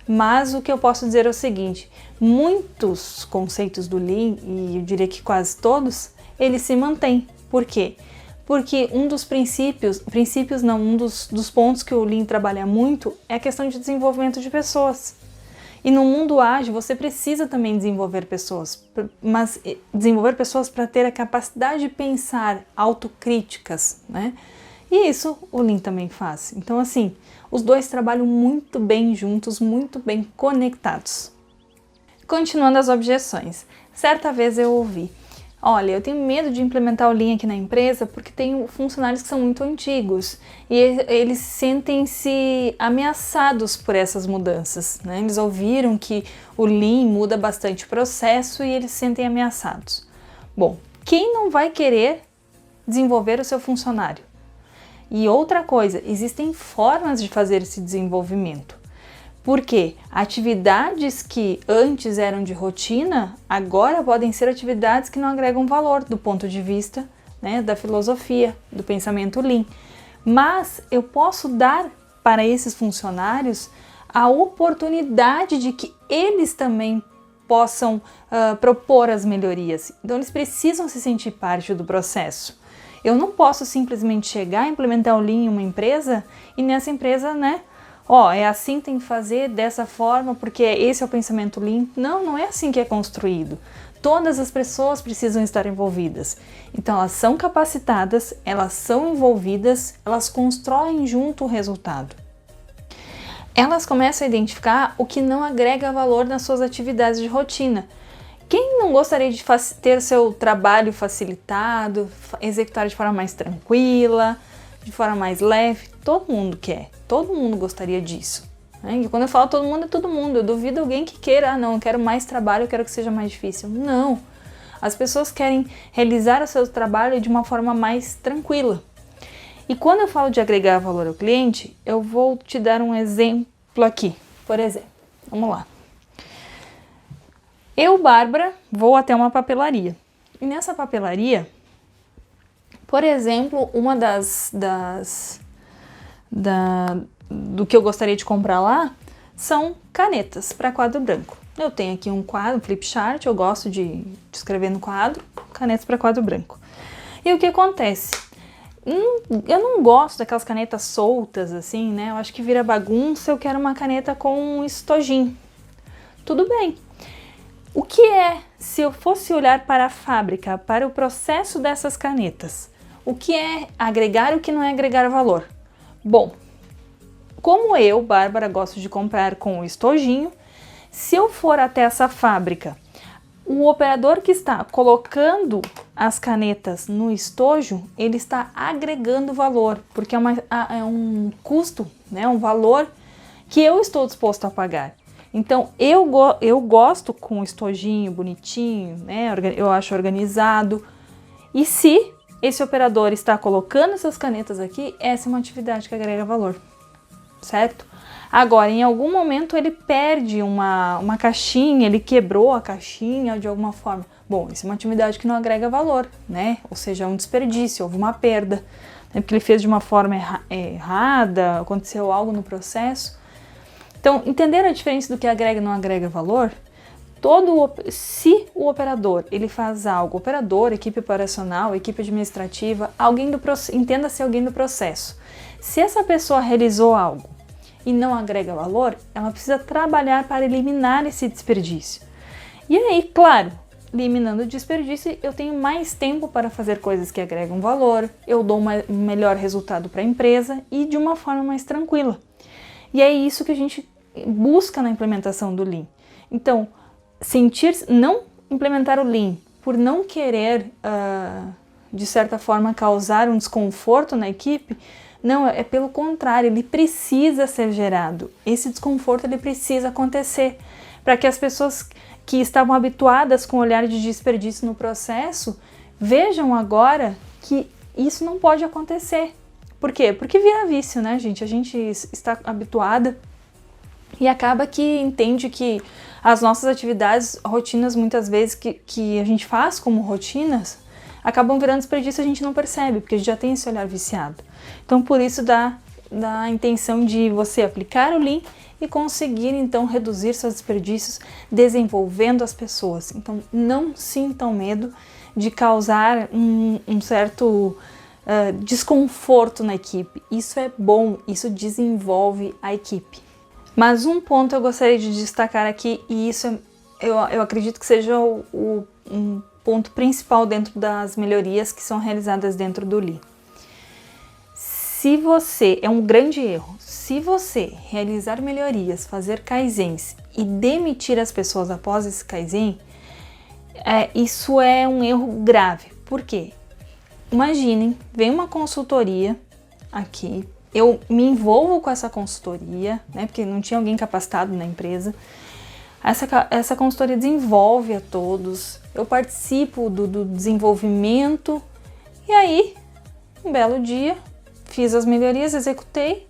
mas o que eu posso dizer é o seguinte: muitos conceitos do Lean, e eu diria que quase todos, eles se mantêm. Por quê? Porque um dos dos pontos que o Lean trabalha muito é a questão de desenvolvimento de pessoas. E no mundo ágil você precisa também desenvolver pessoas, mas desenvolver pessoas para ter a capacidade de pensar autocríticas, né? E isso o Lean também faz. Então assim, os dois trabalham muito bem juntos, muito bem conectados. Continuando as objeções, certa vez eu ouvi: olha, eu tenho medo de implementar o Lean aqui na empresa porque tenho funcionários que são muito antigos e eles sentem-se ameaçados por essas mudanças, né? Eles ouviram que o Lean muda bastante o processo e eles se sentem ameaçados. Bom, quem não vai querer desenvolver o seu funcionário? E outra coisa, existem formas de fazer esse desenvolvimento. Porque atividades que antes eram de rotina, agora podem ser atividades que não agregam valor do ponto de vista, né, da filosofia, do pensamento Lean. Mas eu posso dar para esses funcionários a oportunidade de que eles também possam propor as melhorias. Então eles precisam se sentir parte do processo. Eu não posso simplesmente chegar e implementar o Lean em uma empresa e nessa empresa, né, é assim que tem que fazer, dessa forma, porque esse é o pensamento Lean. Não, não é assim que é construído. Todas as pessoas precisam estar envolvidas. Então elas são capacitadas, elas são envolvidas, elas constroem junto o resultado. Elas começam a identificar o que não agrega valor nas suas atividades de rotina. Quem não gostaria de ter seu trabalho facilitado, executar de forma mais tranquila, de forma mais leve? todo mundo quer, todo mundo gostaria disso. Né? E quando eu falo todo mundo, é todo mundo. Eu duvido alguém que queira, não, eu quero mais trabalho, eu quero que seja mais difícil. Não, as pessoas querem realizar o seu trabalho de uma forma mais tranquila. E quando eu falo de agregar valor ao cliente, eu vou te dar um exemplo aqui. Por exemplo, vamos lá. Eu, Bárbara, vou até uma papelaria. E nessa papelaria, por exemplo, uma do que eu gostaria de comprar lá são canetas para quadro branco. Eu tenho aqui um quadro, um flip chart, eu gosto de escrever no quadro, canetas para quadro branco. E o que acontece? Eu não gosto daquelas canetas soltas assim, né? Eu acho que vira bagunça, eu quero uma caneta com um estojinho. Tudo bem. O que é, se eu fosse olhar para a fábrica, para o processo dessas canetas, o que é agregar e o que não é agregar valor? Bom, como eu, Bárbara, gosto de comprar com o estojinho, se eu for até essa fábrica, o operador que está colocando as canetas no estojo, ele está agregando valor, porque é um custo, né, um valor que eu estou disposto a pagar. Então, eu gosto com o estojinho bonitinho, né, eu acho organizado. E se esse operador está colocando essas canetas aqui, essa é uma atividade que agrega valor, certo? Agora, em algum momento ele perde uma caixinha, ele quebrou a caixinha de alguma forma. Bom, isso é uma atividade que não agrega valor, né? Ou seja, é um desperdício, houve uma perda, né? Porque ele fez de uma forma errada, aconteceu algo no processo. Então, entender a diferença do que agrega e não agrega valor, se o operador ele faz algo, operador, equipe operacional, equipe administrativa, entenda-se alguém do processo. Se essa pessoa realizou algo e não agrega valor, ela precisa trabalhar para eliminar esse desperdício. E aí, claro, eliminando o desperdício, eu tenho mais tempo para fazer coisas que agregam valor, eu dou um melhor resultado para a empresa e de uma forma mais tranquila. E é isso que a gente busca na implementação do Lean. Então, não implementar o Lean por não querer, de certa forma, causar um desconforto na equipe, não, é pelo contrário, ele precisa ser gerado. Esse desconforto ele precisa acontecer para que as pessoas que estavam habituadas com o olhar de desperdício no processo vejam agora que isso não pode acontecer. Por quê? Porque vira vício, né, gente? A gente está habituada e acaba que entende que as nossas atividades, rotinas, muitas vezes que a gente faz como rotinas, acabam virando desperdício e a gente não percebe, porque a gente já tem esse olhar viciado. Então, por isso da intenção de você aplicar o Lean e conseguir, então, reduzir seus desperdícios desenvolvendo as pessoas. Então, não sintam medo de causar um certo desconforto na equipe. Isso é bom, isso desenvolve a equipe. Mas um ponto eu gostaria de destacar aqui, e isso eu acredito que seja um ponto principal dentro das melhorias que são realizadas dentro do Lean. É um grande erro, se você realizar melhorias, fazer kaizens e demitir as pessoas após esse kaizen, isso é um erro grave. Por quê? Imaginem, vem uma consultoria aqui, eu me envolvo com essa consultoria, né, porque não tinha alguém capacitado na empresa. Essa consultoria desenvolve a todos, eu participo do desenvolvimento e aí, um belo dia, fiz as melhorias, executei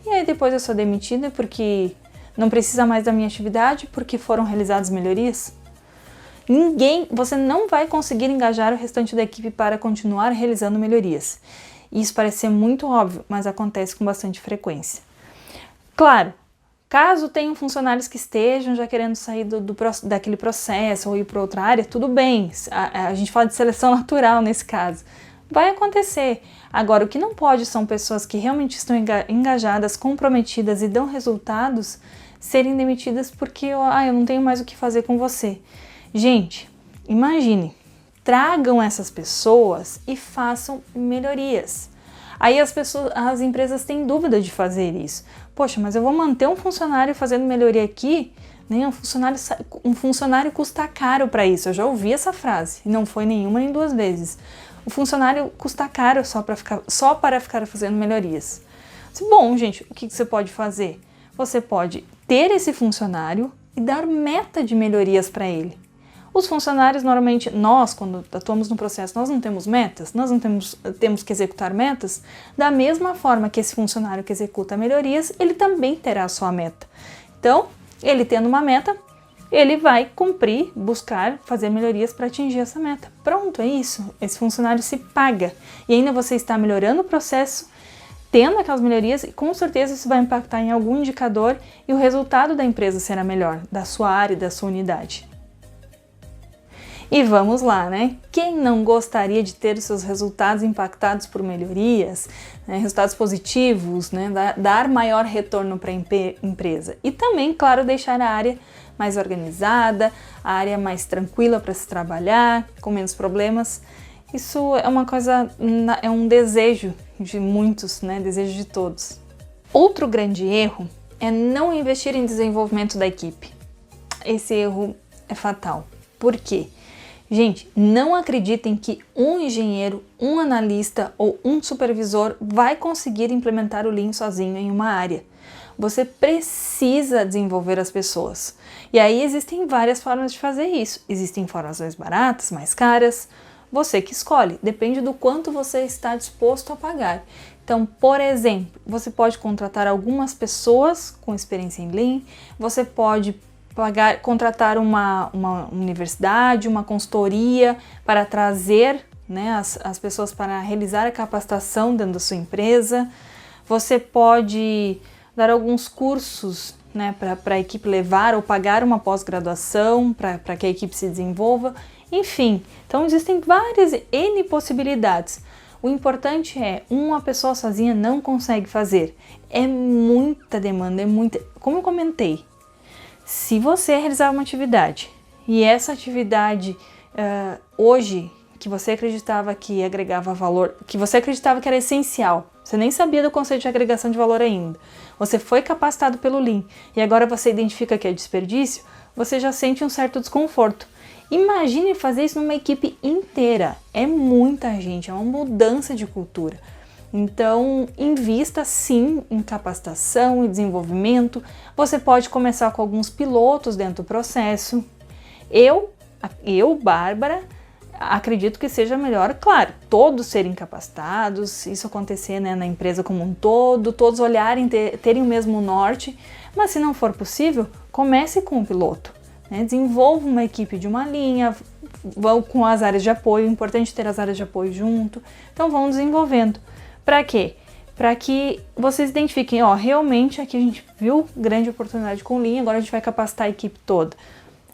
e aí depois eu sou demitida porque não precisa mais da minha atividade porque foram realizadas melhorias. Você não vai conseguir engajar o restante da equipe para continuar realizando melhorias. Isso parece ser muito óbvio, mas acontece com bastante frequência. Claro, caso tenham funcionários que estejam já querendo sair daquele processo ou ir para outra área, tudo bem, a gente fala de seleção natural nesse caso. Vai acontecer. Agora, o que não pode são pessoas que realmente estão engajadas, comprometidas e dão resultados, serem demitidas porque eu não tenho mais o que fazer com você. Gente, imagine, tragam essas pessoas e façam melhorias. Aí as empresas têm dúvida de fazer isso. Poxa, mas eu vou manter um funcionário fazendo melhoria aqui? Nem um funcionário custa caro para isso. Eu já ouvi essa frase, e não foi nenhuma nem duas vezes. O funcionário custa caro só para ficar fazendo melhorias. Bom, gente, o que você pode fazer? Você pode ter esse funcionário e dar meta de melhorias para ele. Os funcionários, normalmente, nós, quando atuamos no processo, nós não temos metas, nós não temos que executar metas. Da mesma forma que esse funcionário que executa melhorias, ele também terá a sua meta. Então, ele tendo uma meta, ele vai cumprir, buscar, fazer melhorias para atingir essa meta. Pronto, é isso. Esse funcionário se paga. E ainda você está melhorando o processo, tendo aquelas melhorias, e com certeza isso vai impactar em algum indicador e o resultado da empresa será melhor, da sua área, da sua unidade. E vamos lá, né? Quem não gostaria de ter os seus resultados impactados por melhorias, né? Resultados positivos, né? Dar maior retorno para a empresa. E também, claro, deixar a área mais organizada, a área mais tranquila para se trabalhar, com menos problemas. Isso é uma coisa, é um desejo de muitos, né? Desejo de todos. Outro grande erro é não investir em desenvolvimento da equipe. Esse erro é fatal. Por quê? Gente, não acreditem que um engenheiro, um analista ou um supervisor vai conseguir implementar o Lean sozinho em uma área. Você precisa desenvolver as pessoas. E aí existem várias formas de fazer isso. Existem formas mais baratas, mais caras. Você que escolhe, depende do quanto você está disposto a pagar. Então, por exemplo, você pode contratar algumas pessoas com experiência em Lean, você pode contratar uma universidade, uma consultoria para trazer, né, as pessoas para realizar a capacitação dentro da sua empresa. Você pode dar alguns cursos, né, para a equipe levar ou pagar uma pós-graduação para que a equipe se desenvolva. Enfim, então existem várias N possibilidades. O importante é, uma pessoa sozinha não consegue fazer. É muita demanda, é muita... Como eu comentei, se você realizar uma atividade e essa atividade hoje, que você acreditava que agregava valor, que você acreditava que era essencial, você nem sabia do conceito de agregação de valor ainda, você foi capacitado pelo Lean e agora você identifica que é desperdício, você já sente um certo desconforto. Imagine fazer isso numa equipe inteira, é muita gente, é uma mudança de cultura. Então, invista sim em capacitação e desenvolvimento. Você pode começar com alguns pilotos dentro do processo. Eu, Bárbara, acredito que seja melhor, claro, todos serem capacitados, isso acontecer, né, na empresa como um todo, todos olharem, terem o mesmo norte, mas se não for possível, comece com o piloto, né? Desenvolva uma equipe de uma linha, vão com as áreas de apoio, é importante ter as áreas de apoio junto, então vão desenvolvendo. Para quê? Para que vocês identifiquem, ó, realmente aqui a gente viu grande oportunidade com o Lean, agora a gente vai capacitar a equipe toda.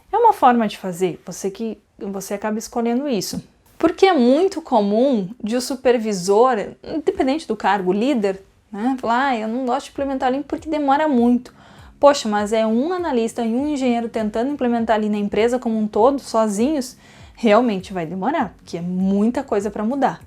É uma forma de fazer, você acaba escolhendo isso. Porque é muito comum de o supervisor, independente do cargo, líder, né, falar, eu não gosto de implementar Lean porque demora muito. Poxa, mas é um analista e um engenheiro tentando implementar Lean na empresa como um todo, sozinhos, realmente vai demorar, porque é muita coisa para mudar.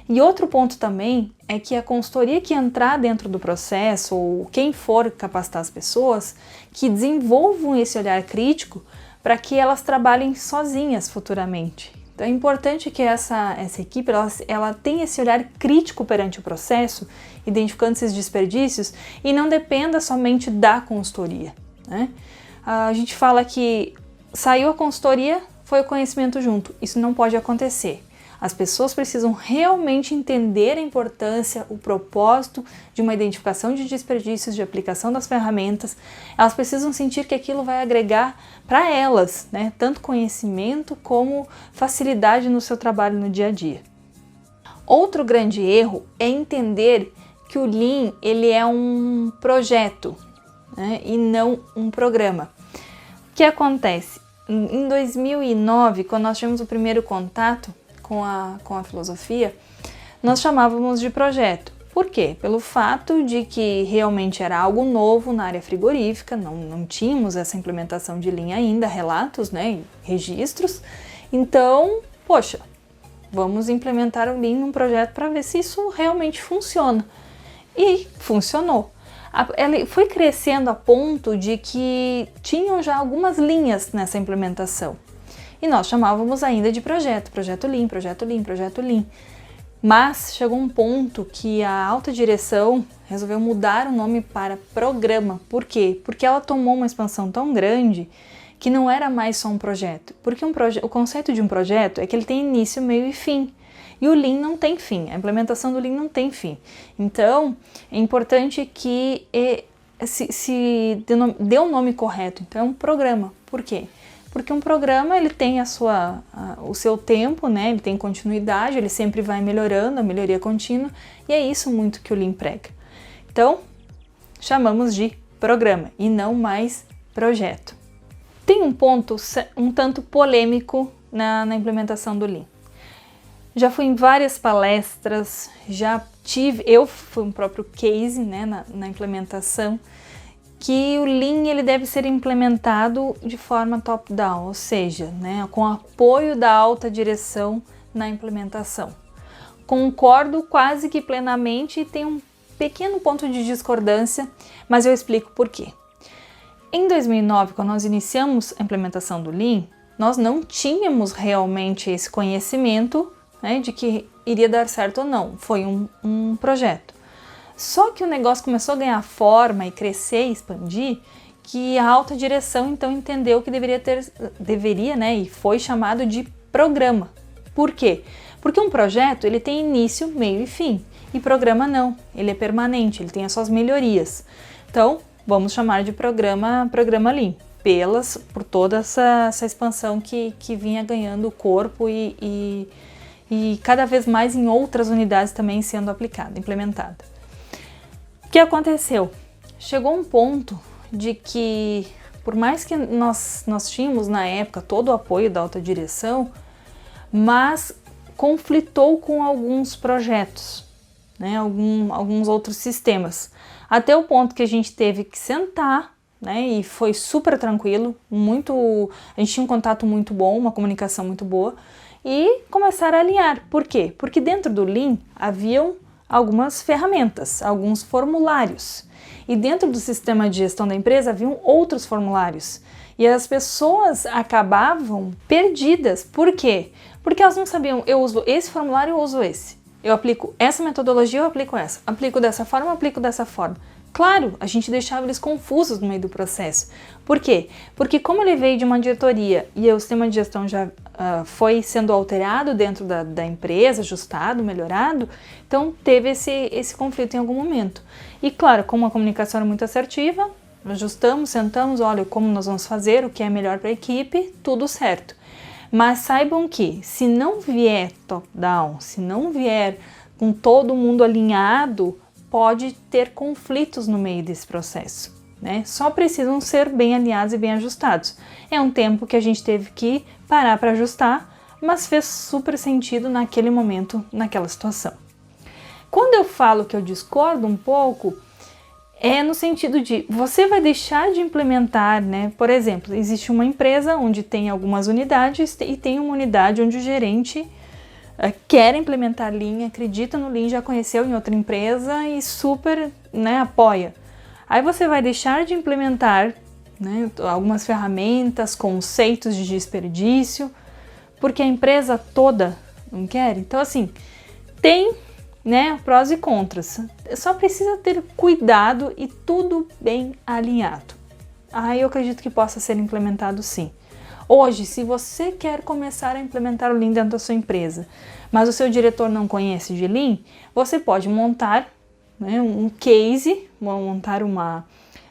E outro ponto também é que a consultoria que entrar dentro do processo, ou quem for capacitar as pessoas, que desenvolvam esse olhar crítico para que elas trabalhem sozinhas futuramente. Então é importante que essa equipe ela tenha esse olhar crítico perante o processo, identificando esses desperdícios e não dependa somente da consultoria, né? A gente fala que saiu a consultoria, foi o conhecimento junto. Isso não pode acontecer. As pessoas precisam realmente entender a importância, o propósito de uma identificação de desperdícios, de aplicação das ferramentas. Elas precisam sentir que aquilo vai agregar para elas, né? Tanto conhecimento como facilidade no seu trabalho no dia a dia. Outro grande erro é entender que o Lean ele é um projeto, né? E não um programa. O que acontece? Em 2009, quando nós tivemos o primeiro contato com a filosofia, nós chamávamos de projeto. Por quê? Pelo fato de que realmente era algo novo na área frigorífica, não tínhamos essa implementação de Lean ainda, relatos, né, registros. Então, poxa, vamos implementar o Lean num projeto para ver se isso realmente funciona. E funcionou. Ela foi crescendo a ponto de que tinham já algumas linhas nessa implementação. E nós chamávamos ainda de projeto Lean, projeto Lean, projeto Lean. Mas chegou um ponto que a alta direção resolveu mudar o nome para programa. Por quê? Porque ela tomou uma expansão tão grande que não era mais só um projeto. Porque o conceito de um projeto é que ele tem início, meio e fim. E o Lean não tem fim, a implementação do Lean não tem fim. Então, é importante que se dê um nome correto. Então, é um programa. Por quê? Porque um programa ele tem o seu tempo, né? Ele tem continuidade, ele sempre vai melhorando, a melhoria contínua, e é isso muito que o Lean prega. Então, chamamos de programa e não mais projeto. Tem um ponto um tanto polêmico na implementação do Lean. Já fui em várias palestras, eu fui um próprio case, né, na implementação, que o Lean ele deve ser implementado de forma top-down, ou seja, né, com apoio da alta direção na implementação. Concordo quase que plenamente e tem um pequeno ponto de discordância, mas eu explico por quê. Em 2009, quando nós iniciamos a implementação do Lean, nós não tínhamos realmente esse conhecimento, né, de que iria dar certo ou não. Foi um projeto. Só que o negócio começou a ganhar forma e crescer e expandir, que a alta direção então entendeu que deveria, né, e foi chamado de programa. Por quê? Porque um projeto ele tem início, meio e fim, e programa não, ele é permanente, ele tem as suas melhorias. Então, vamos chamar de programa Lean, por toda essa expansão que vinha ganhando corpo e cada vez mais em outras unidades também sendo implementada. O que aconteceu? Chegou um ponto de que, por mais que nós tínhamos na época todo o apoio da alta direção, mas conflitou com alguns projetos, né, alguns outros sistemas, até o ponto que a gente teve que sentar, né, e foi super tranquilo, a gente tinha um contato muito bom, uma comunicação muito boa, e começar a alinhar. Por quê? Porque dentro do Lean haviam algumas ferramentas, alguns formulários. E dentro do sistema de gestão da empresa haviam outros formulários. E as pessoas acabavam perdidas. Por quê? Porque elas não sabiam, eu uso esse formulário, eu uso esse. Eu aplico essa metodologia, eu aplico essa. Aplico dessa forma, eu aplico dessa forma. Claro, a gente deixava eles confusos no meio do processo. Por quê? Porque como ele veio de uma diretoria e o sistema de gestão já foi sendo alterado dentro da empresa, ajustado, melhorado, então teve esse conflito em algum momento. E claro, como a comunicação era muito assertiva, ajustamos, sentamos, olha como nós vamos fazer, o que é melhor para a equipe, tudo certo. Mas saibam que se não vier top-down, se não vier com todo mundo alinhado, pode ter conflitos no meio desse processo, né? Só precisam ser bem alinhados e bem ajustados. É um tempo que a gente teve que parar para ajustar, mas fez super sentido naquele momento, naquela situação. Quando eu falo que eu discordo um pouco, é no sentido de você vai deixar de implementar, né? Por exemplo, existe uma empresa onde tem algumas unidades e tem uma unidade onde o gerente quer implementar Lean, acredita no Lean, já conheceu em outra empresa e super, né, apoia. Aí você vai deixar de implementar, né, algumas ferramentas, conceitos de desperdício, porque a empresa toda não quer. Então, assim, tem, né, prós e contras. Só precisa ter cuidado e tudo bem alinhado. Aí eu acredito que possa ser implementado sim. Hoje, se você quer começar a implementar o Lean dentro da sua empresa, mas o seu diretor não conhece de Lean, você pode montar, né, um case,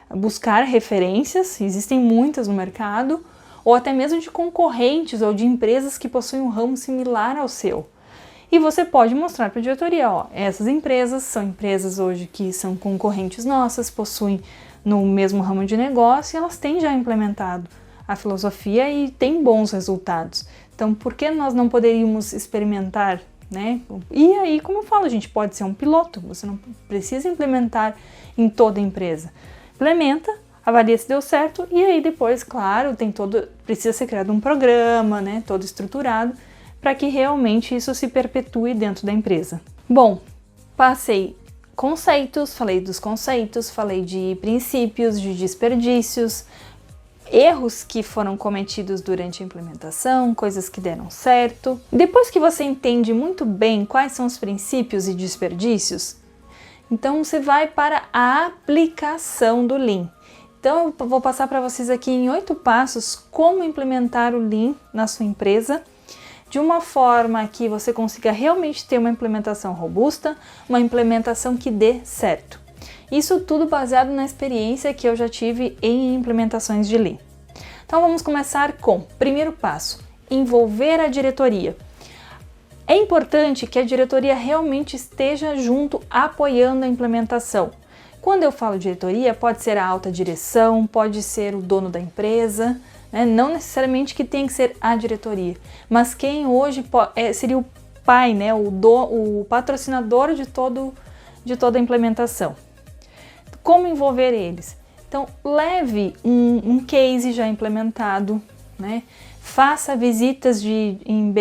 buscar referências, existem muitas no mercado, ou até mesmo de concorrentes ou de empresas que possuem um ramo similar ao seu. E você pode mostrar para a diretoria, ó, essas empresas são empresas hoje que são concorrentes nossas, possuem no mesmo ramo de negócio e elas têm já implementado a filosofia e tem bons resultados. Então, por que nós não poderíamos experimentar, né? E aí, como eu falo, a gente pode ser um piloto, você não precisa implementar em toda a empresa. Implementa, avalia se deu certo e aí depois, claro, precisa ser criado um programa, né? Todo estruturado para que realmente isso se perpetue dentro da empresa. Bom, passei conceitos, falei dos conceitos, falei de princípios, de desperdícios. erros que foram cometidos durante a implementação, coisas que deram certo. Depois que você entende muito bem quais são os princípios e desperdícios, então você vai para a aplicação do Lean. Então eu vou passar para vocês aqui em 8 passos como implementar o Lean na sua empresa, de uma forma que você consiga realmente ter uma implementação robusta, uma implementação que dê certo. Isso tudo baseado na experiência que eu já tive em implementações de Lean. Então vamos começar com, primeiro passo, envolver a diretoria. É importante que a diretoria realmente esteja junto, apoiando a implementação. Quando eu falo diretoria, pode ser a alta direção, pode ser o dono da empresa, né? Não necessariamente que tem que ser a diretoria, mas quem hoje seria o pai, né? O patrocinador de toda a implementação. Como envolver eles? Então, leve um case já implementado, né? Faça visitas em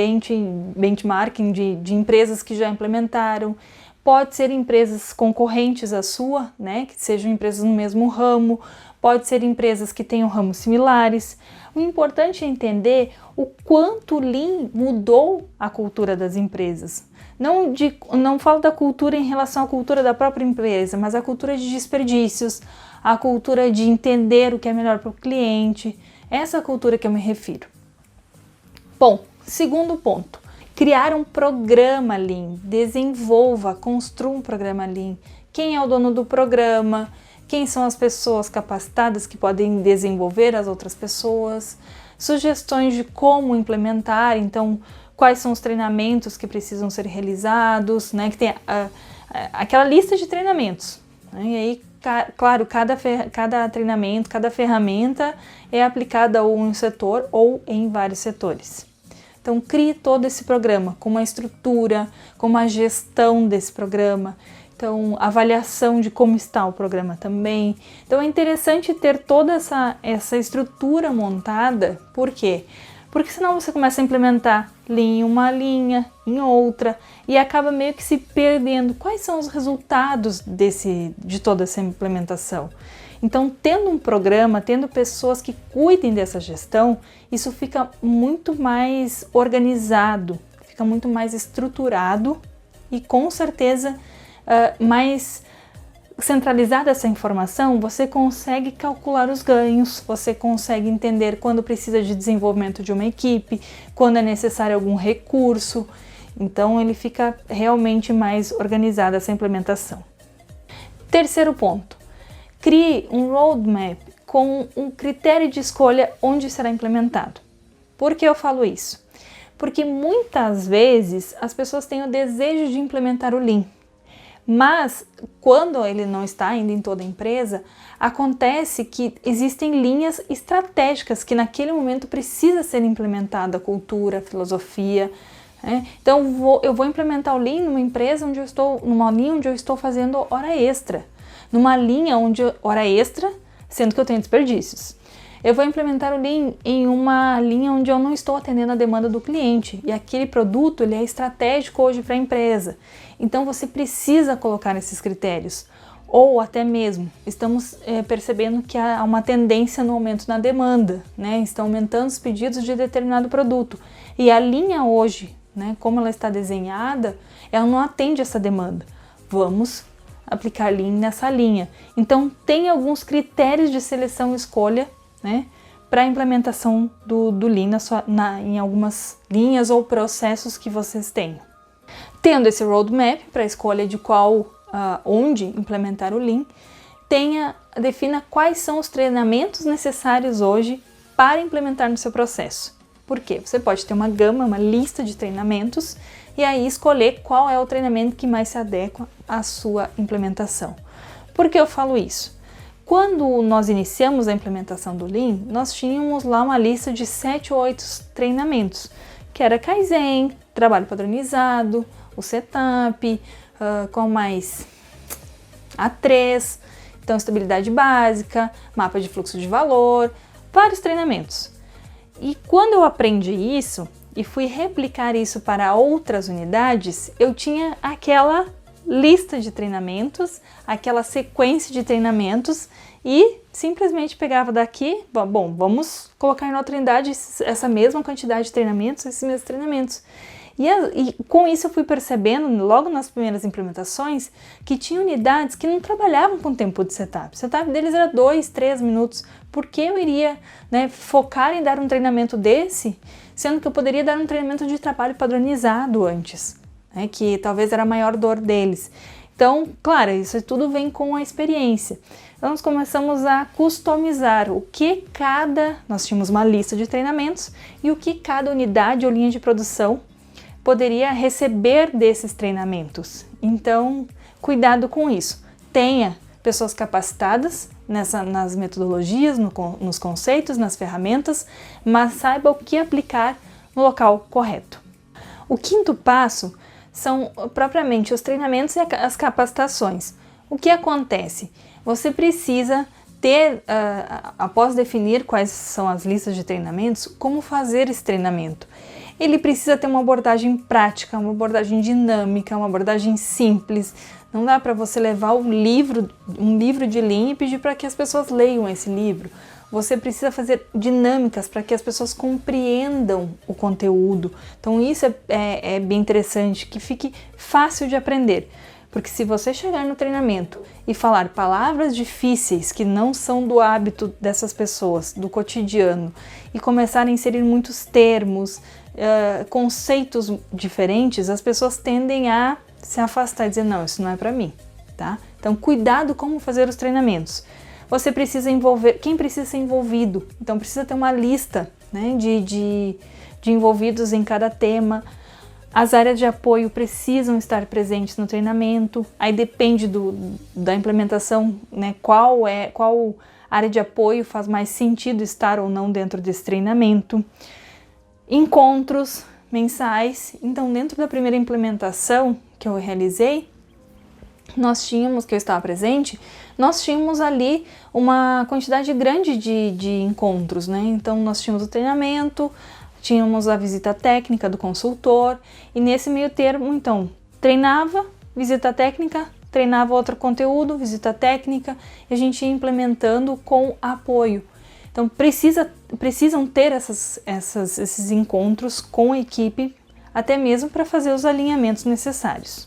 benchmarking de empresas que já implementaram. Pode ser empresas concorrentes à sua, né? Que sejam empresas no mesmo ramo. Pode ser empresas que tenham ramos similares. O importante é entender o quanto o Lean mudou a cultura das empresas. Não falo da cultura em relação à cultura da própria empresa, mas a cultura de desperdícios, a cultura de entender o que é melhor para o cliente, essa cultura que eu me refiro. Bom, segundo ponto, criar um programa Lean, desenvolva, construa um programa Lean. Quem é o dono do programa? Quem são as pessoas capacitadas que podem desenvolver as outras pessoas? Sugestões de como implementar, então quais são os treinamentos que precisam ser realizados, né? Que tem aquela lista de treinamentos, né? E aí, claro, cada treinamento, cada ferramenta é aplicada ou em um setor ou em vários setores. Então, crie todo esse programa com uma estrutura, com uma gestão desse programa, então, avaliação de como está o programa também. Então, é interessante ter toda essa estrutura montada. Por quê? Porque senão você começa a implementar Lean em uma linha, em outra, e acaba meio que se perdendo. Quais são os resultados de toda essa implementação? Então, tendo um programa, tendo pessoas que cuidem dessa gestão, isso fica muito mais organizado, fica muito mais estruturado e com certeza mais centralizada essa informação, você consegue calcular os ganhos, você consegue entender quando precisa de desenvolvimento de uma equipe, quando é necessário algum recurso. Então, ele fica realmente mais organizada essa implementação. Terceiro ponto, crie um roadmap com um critério de escolha onde será implementado. Por que eu falo isso? Porque muitas vezes as pessoas têm o desejo de implementar o Lean, mas quando ele não está ainda em toda a empresa, acontece que existem linhas estratégicas que naquele momento precisa ser implementada, a cultura, a filosofia, né? Então eu vou implementar o Lean numa empresa numa linha onde eu estou fazendo hora extra, numa linha hora extra, sendo que eu tenho desperdícios. Eu vou implementar o Lean em uma linha onde eu não estou atendendo a demanda do cliente e aquele produto ele é estratégico hoje para a empresa. Então você precisa colocar esses critérios. Ou até mesmo, estamos percebendo que há uma tendência no aumento na demanda, né? Estão aumentando os pedidos de determinado produto. E a linha hoje, né, como ela está desenhada, ela não atende essa demanda. Vamos aplicar Lean nessa linha. Então tem alguns critérios de seleção e escolha, né, para a implementação do Lean em algumas linhas ou processos que vocês têm. Tendo esse roadmap para a escolha de onde implementar o Lean, defina quais são os treinamentos necessários hoje para implementar no seu processo. Por quê? Você pode ter uma lista de treinamentos e aí escolher qual é o treinamento que mais se adequa à sua implementação. Por que eu falo isso? Quando nós iniciamos a implementação do Lean, nós tínhamos lá uma lista de 7 ou 8 treinamentos, que era Kaizen, trabalho padronizado, o setup, qual mais? A3, então estabilidade básica, mapa de fluxo de valor, vários treinamentos. E quando eu aprendi isso e fui replicar isso para outras unidades, eu tinha aquela lista de treinamentos, aquela sequência de treinamentos e simplesmente pegava daqui, bom, vamos colocar em outra unidade essa mesma quantidade de treinamentos, esses mesmos treinamentos. E com isso eu fui percebendo, logo nas primeiras implementações, que tinha unidades que não trabalhavam com tempo de setup. O setup deles era 2, 3 minutos. Por que eu iria, né, focar em dar um treinamento desse, sendo que eu poderia dar um treinamento de trabalho padronizado antes, né, que talvez era a maior dor deles. Então, claro, isso tudo vem com a experiência. Então, nós começamos a customizar o que nós tínhamos uma lista de treinamentos e o que cada unidade ou linha de produção poderia receber desses treinamentos. Então, cuidado com isso. Tenha pessoas capacitadas nas metodologias, nos conceitos, nas ferramentas, mas saiba o que aplicar no local correto. O quinto passo são propriamente os treinamentos e as capacitações. O que acontece? Você precisa ter, após definir quais são as listas de treinamentos, como fazer esse treinamento. Ele precisa ter uma abordagem prática, uma abordagem dinâmica, uma abordagem simples. Não dá para você levar um livro de linha e pedir para que as pessoas leiam esse livro. Você precisa fazer dinâmicas para que as pessoas compreendam o conteúdo. Então isso é bem interessante, que fique fácil de aprender. Porque se você chegar no treinamento e falar palavras difíceis que não são do hábito dessas pessoas, do cotidiano, e começar a inserir muitos termos, conceitos diferentes, as pessoas tendem a se afastar e dizer, não, isso não é para mim, tá? Então, cuidado como fazer os treinamentos. Você precisa envolver, quem precisa ser envolvido? Então, precisa ter uma lista, né, de envolvidos em cada tema. As áreas de apoio precisam estar presentes no treinamento, aí depende da implementação, né, qual área de apoio faz mais sentido estar ou não dentro desse treinamento. Encontros mensais. Então, dentro da primeira implementação que eu realizei, que eu estava presente, nós tínhamos ali uma quantidade grande de encontros, né? Então, nós tínhamos o treinamento, tínhamos a visita técnica do consultor, e nesse meio termo, então, treinava, visita técnica, treinava outro conteúdo, visita técnica, e a gente ia implementando com apoio. Então, precisam ter esses encontros com a equipe, até mesmo para fazer os alinhamentos necessários.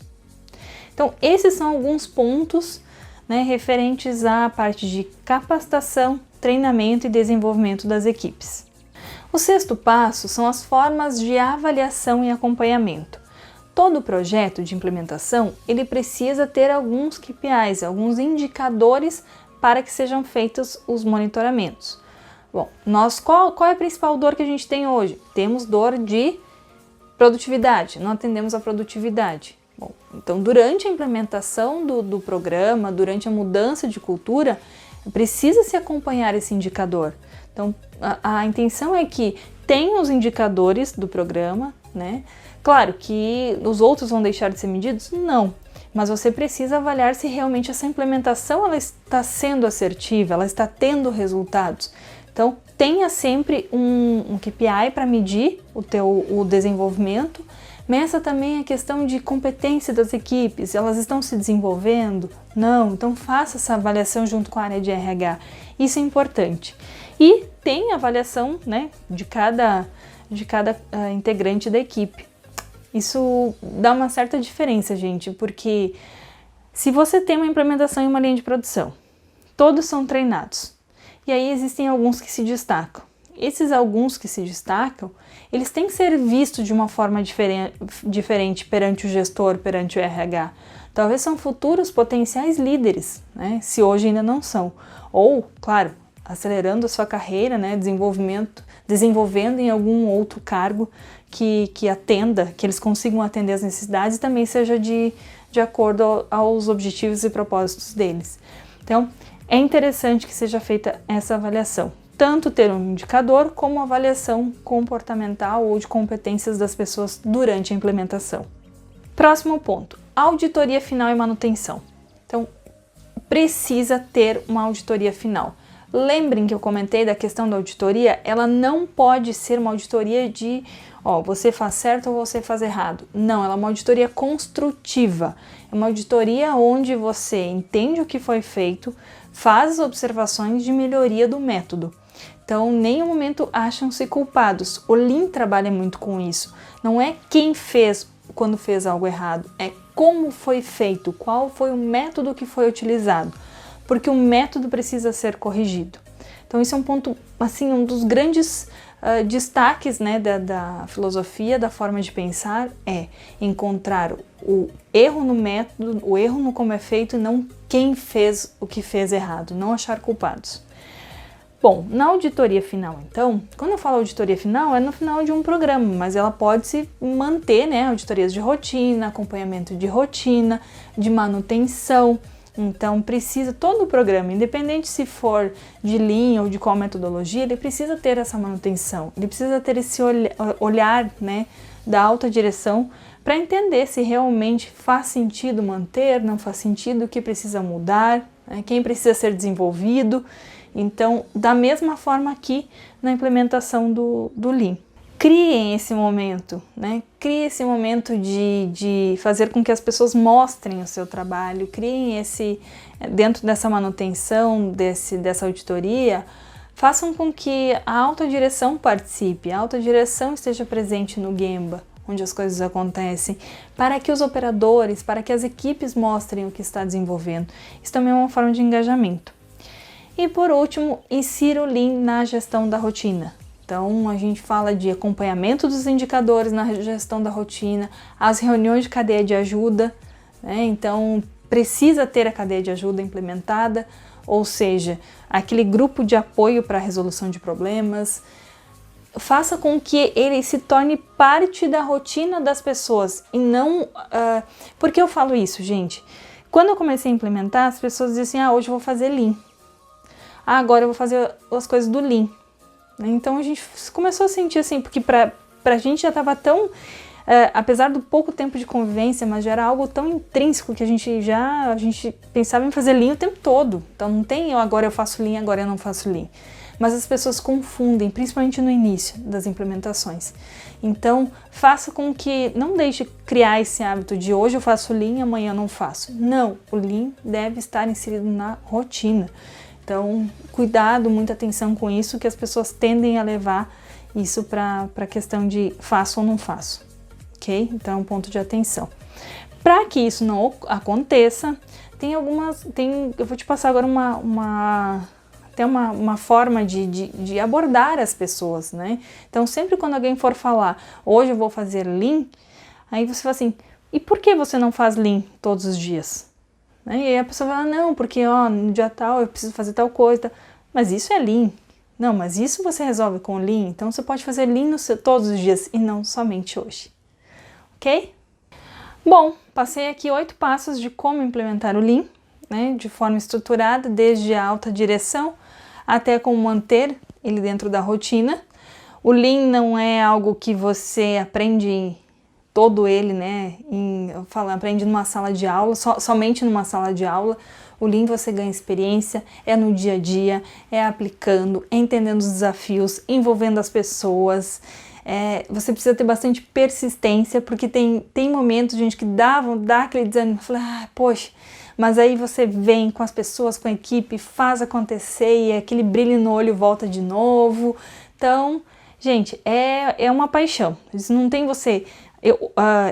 Então, esses são alguns pontos, né, referentes à parte de capacitação, treinamento e desenvolvimento das equipes. O sexto passo são as formas de avaliação e acompanhamento. Todo projeto de implementação, ele precisa ter alguns KPIs, alguns indicadores para que sejam feitos os monitoramentos. Bom, qual é a principal dor que a gente tem hoje? Temos dor de produtividade, não atendemos a produtividade. Bom, então, durante a implementação do programa, durante a mudança de cultura, precisa se acompanhar esse indicador. Então, a intenção é que tenha os indicadores do programa, né? Claro que os outros vão deixar de ser medidos? Não. Mas você precisa avaliar se realmente essa implementação ela está sendo assertiva, ela está tendo resultados. Então, tenha sempre um KPI para medir o desenvolvimento. Meça também a questão de competência das equipes, elas estão se desenvolvendo? Não, então faça essa avaliação junto com a área de RH, isso é importante. E tem a avaliação, né, de cada integrante da equipe. Isso dá uma certa diferença, gente, porque se você tem uma implementação em uma linha de produção, todos são treinados, e aí existem alguns que se destacam. Esses alguns que se destacam, eles têm que ser vistos de uma forma diferente perante o gestor, perante o RH. Talvez são futuros potenciais líderes, né? Se hoje ainda não são. Ou, claro, acelerando a sua carreira, né? Desenvolvendo em algum outro cargo que eles consigam atender as necessidades e também seja de acordo aos objetivos e propósitos deles. Então, é interessante que seja feita essa avaliação. Tanto ter um indicador como avaliação comportamental ou de competências das pessoas durante a implementação. Próximo ponto, auditoria final e manutenção. Então, precisa ter uma auditoria final. Lembrem que eu comentei da questão da auditoria, ela não pode ser uma auditoria de, ó, você faz certo ou você faz errado. Não, ela é uma auditoria construtiva. É uma auditoria onde você entende o que foi feito, faz as observações de melhoria do método. Então, em nenhum momento acham-se culpados. O Lean trabalha muito com isso. Não é quem fez quando fez algo errado, é como foi feito, qual foi o método que foi utilizado, porque o método precisa ser corrigido. Então, isso é um ponto, assim, um dos grandes destaques, né, da filosofia, da forma de pensar, é encontrar o erro no método, o erro no como é feito, e não quem fez o que fez errado, não achar culpados. Bom, na auditoria final, então, quando eu falo auditoria final, é no final de um programa, mas ela pode se manter, né, auditorias de rotina, acompanhamento de rotina, de manutenção. Então, precisa todo o programa, independente se for de Lean ou de qual metodologia, ele precisa ter essa manutenção, ele precisa ter esse olhar, né, da alta direção para entender se realmente faz sentido manter, não faz sentido, o que precisa mudar, né, quem precisa ser desenvolvido. Então, da mesma forma aqui na implementação do Lean. Criem esse momento, né? Criem esse momento de fazer com que as pessoas mostrem o seu trabalho, criem esse, dentro dessa manutenção, dessa auditoria, façam com que a alta direção participe, a alta direção esteja presente no Gemba, onde as coisas acontecem, para que os operadores, para que as equipes mostrem o que está desenvolvendo. Isso também é uma forma de engajamento. E por último, insira o Lean na gestão da rotina. Então, a gente fala de acompanhamento dos indicadores na gestão da rotina, as reuniões de cadeia de ajuda, né? Então, precisa ter a cadeia de ajuda implementada, ou seja, aquele grupo de apoio para a resolução de problemas. Faça com que ele se torne parte da rotina das pessoas e não... Por que eu falo isso, gente? Quando eu comecei a implementar, as pessoas diziam assim, hoje eu vou fazer Lean. Agora eu vou fazer as coisas do Lean. Então a gente começou a sentir assim, porque pra gente já estava tão, apesar do pouco tempo de convivência, mas já era algo tão intrínseco que a gente pensava em fazer Lean o tempo todo. Então não tem agora eu faço Lean, agora eu não faço Lean. Mas as pessoas confundem, principalmente no início das implementações. Então faça com que, não deixe criar esse hábito de hoje eu faço Lean, amanhã eu não faço. Não, o Lean deve estar inserido na rotina. Então, cuidado, muita atenção com isso, que as pessoas tendem a levar isso para a questão de faço ou não faço, ok? Então, é um ponto de atenção. Para que isso não aconteça, eu vou te passar agora uma forma de abordar as pessoas, né? Então, sempre quando alguém for falar, hoje eu vou fazer Lean, aí você fala assim, e por que você não faz Lean todos os dias? E aí a pessoa fala, não, porque no dia tal eu preciso fazer tal coisa, mas isso é Lean. Não, mas isso você resolve com Lean, então você pode fazer Lean todos os dias e não somente hoje, ok? Bom, passei aqui 8 passos de como implementar o Lean, né, de forma estruturada, desde a alta direção até como manter ele dentro da rotina. O Lean não é algo que você aprende todo ele, né, aprende numa sala de aula, somente numa sala de aula. O Lean você ganha experiência, é no dia a dia, é aplicando, é entendendo os desafios, envolvendo as pessoas. Você precisa ter bastante persistência, porque tem momentos, gente, que dá aquele desânimo, fala, poxa, mas aí você vem com as pessoas, com a equipe, faz acontecer e aquele brilho no olho volta de novo. Então, gente, é uma paixão. Isso não tem você...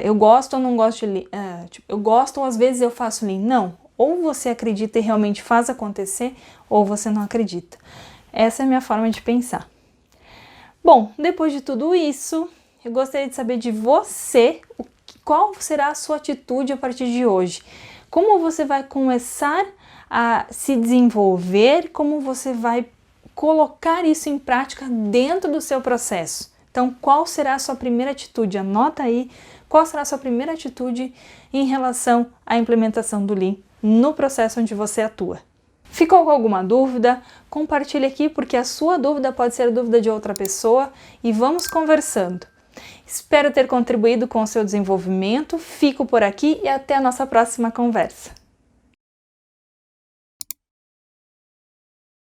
Eu gosto ou não gosto de Lean, eu gosto ou às vezes eu faço Lean. Não, ou você acredita e realmente faz acontecer, ou você não acredita. Essa é a minha forma de pensar. Bom, depois de tudo isso, eu gostaria de saber de você, qual será a sua atitude a partir de hoje. Como você vai começar a se desenvolver, como você vai colocar isso em prática dentro do seu processo. Então, qual será a sua primeira atitude? Anota aí qual será a sua primeira atitude em relação à implementação do Lean no processo onde você atua. Ficou com alguma dúvida? Compartilhe aqui, porque a sua dúvida pode ser a dúvida de outra pessoa e vamos conversando. Espero ter contribuído com o seu desenvolvimento, fico por aqui e até a nossa próxima conversa.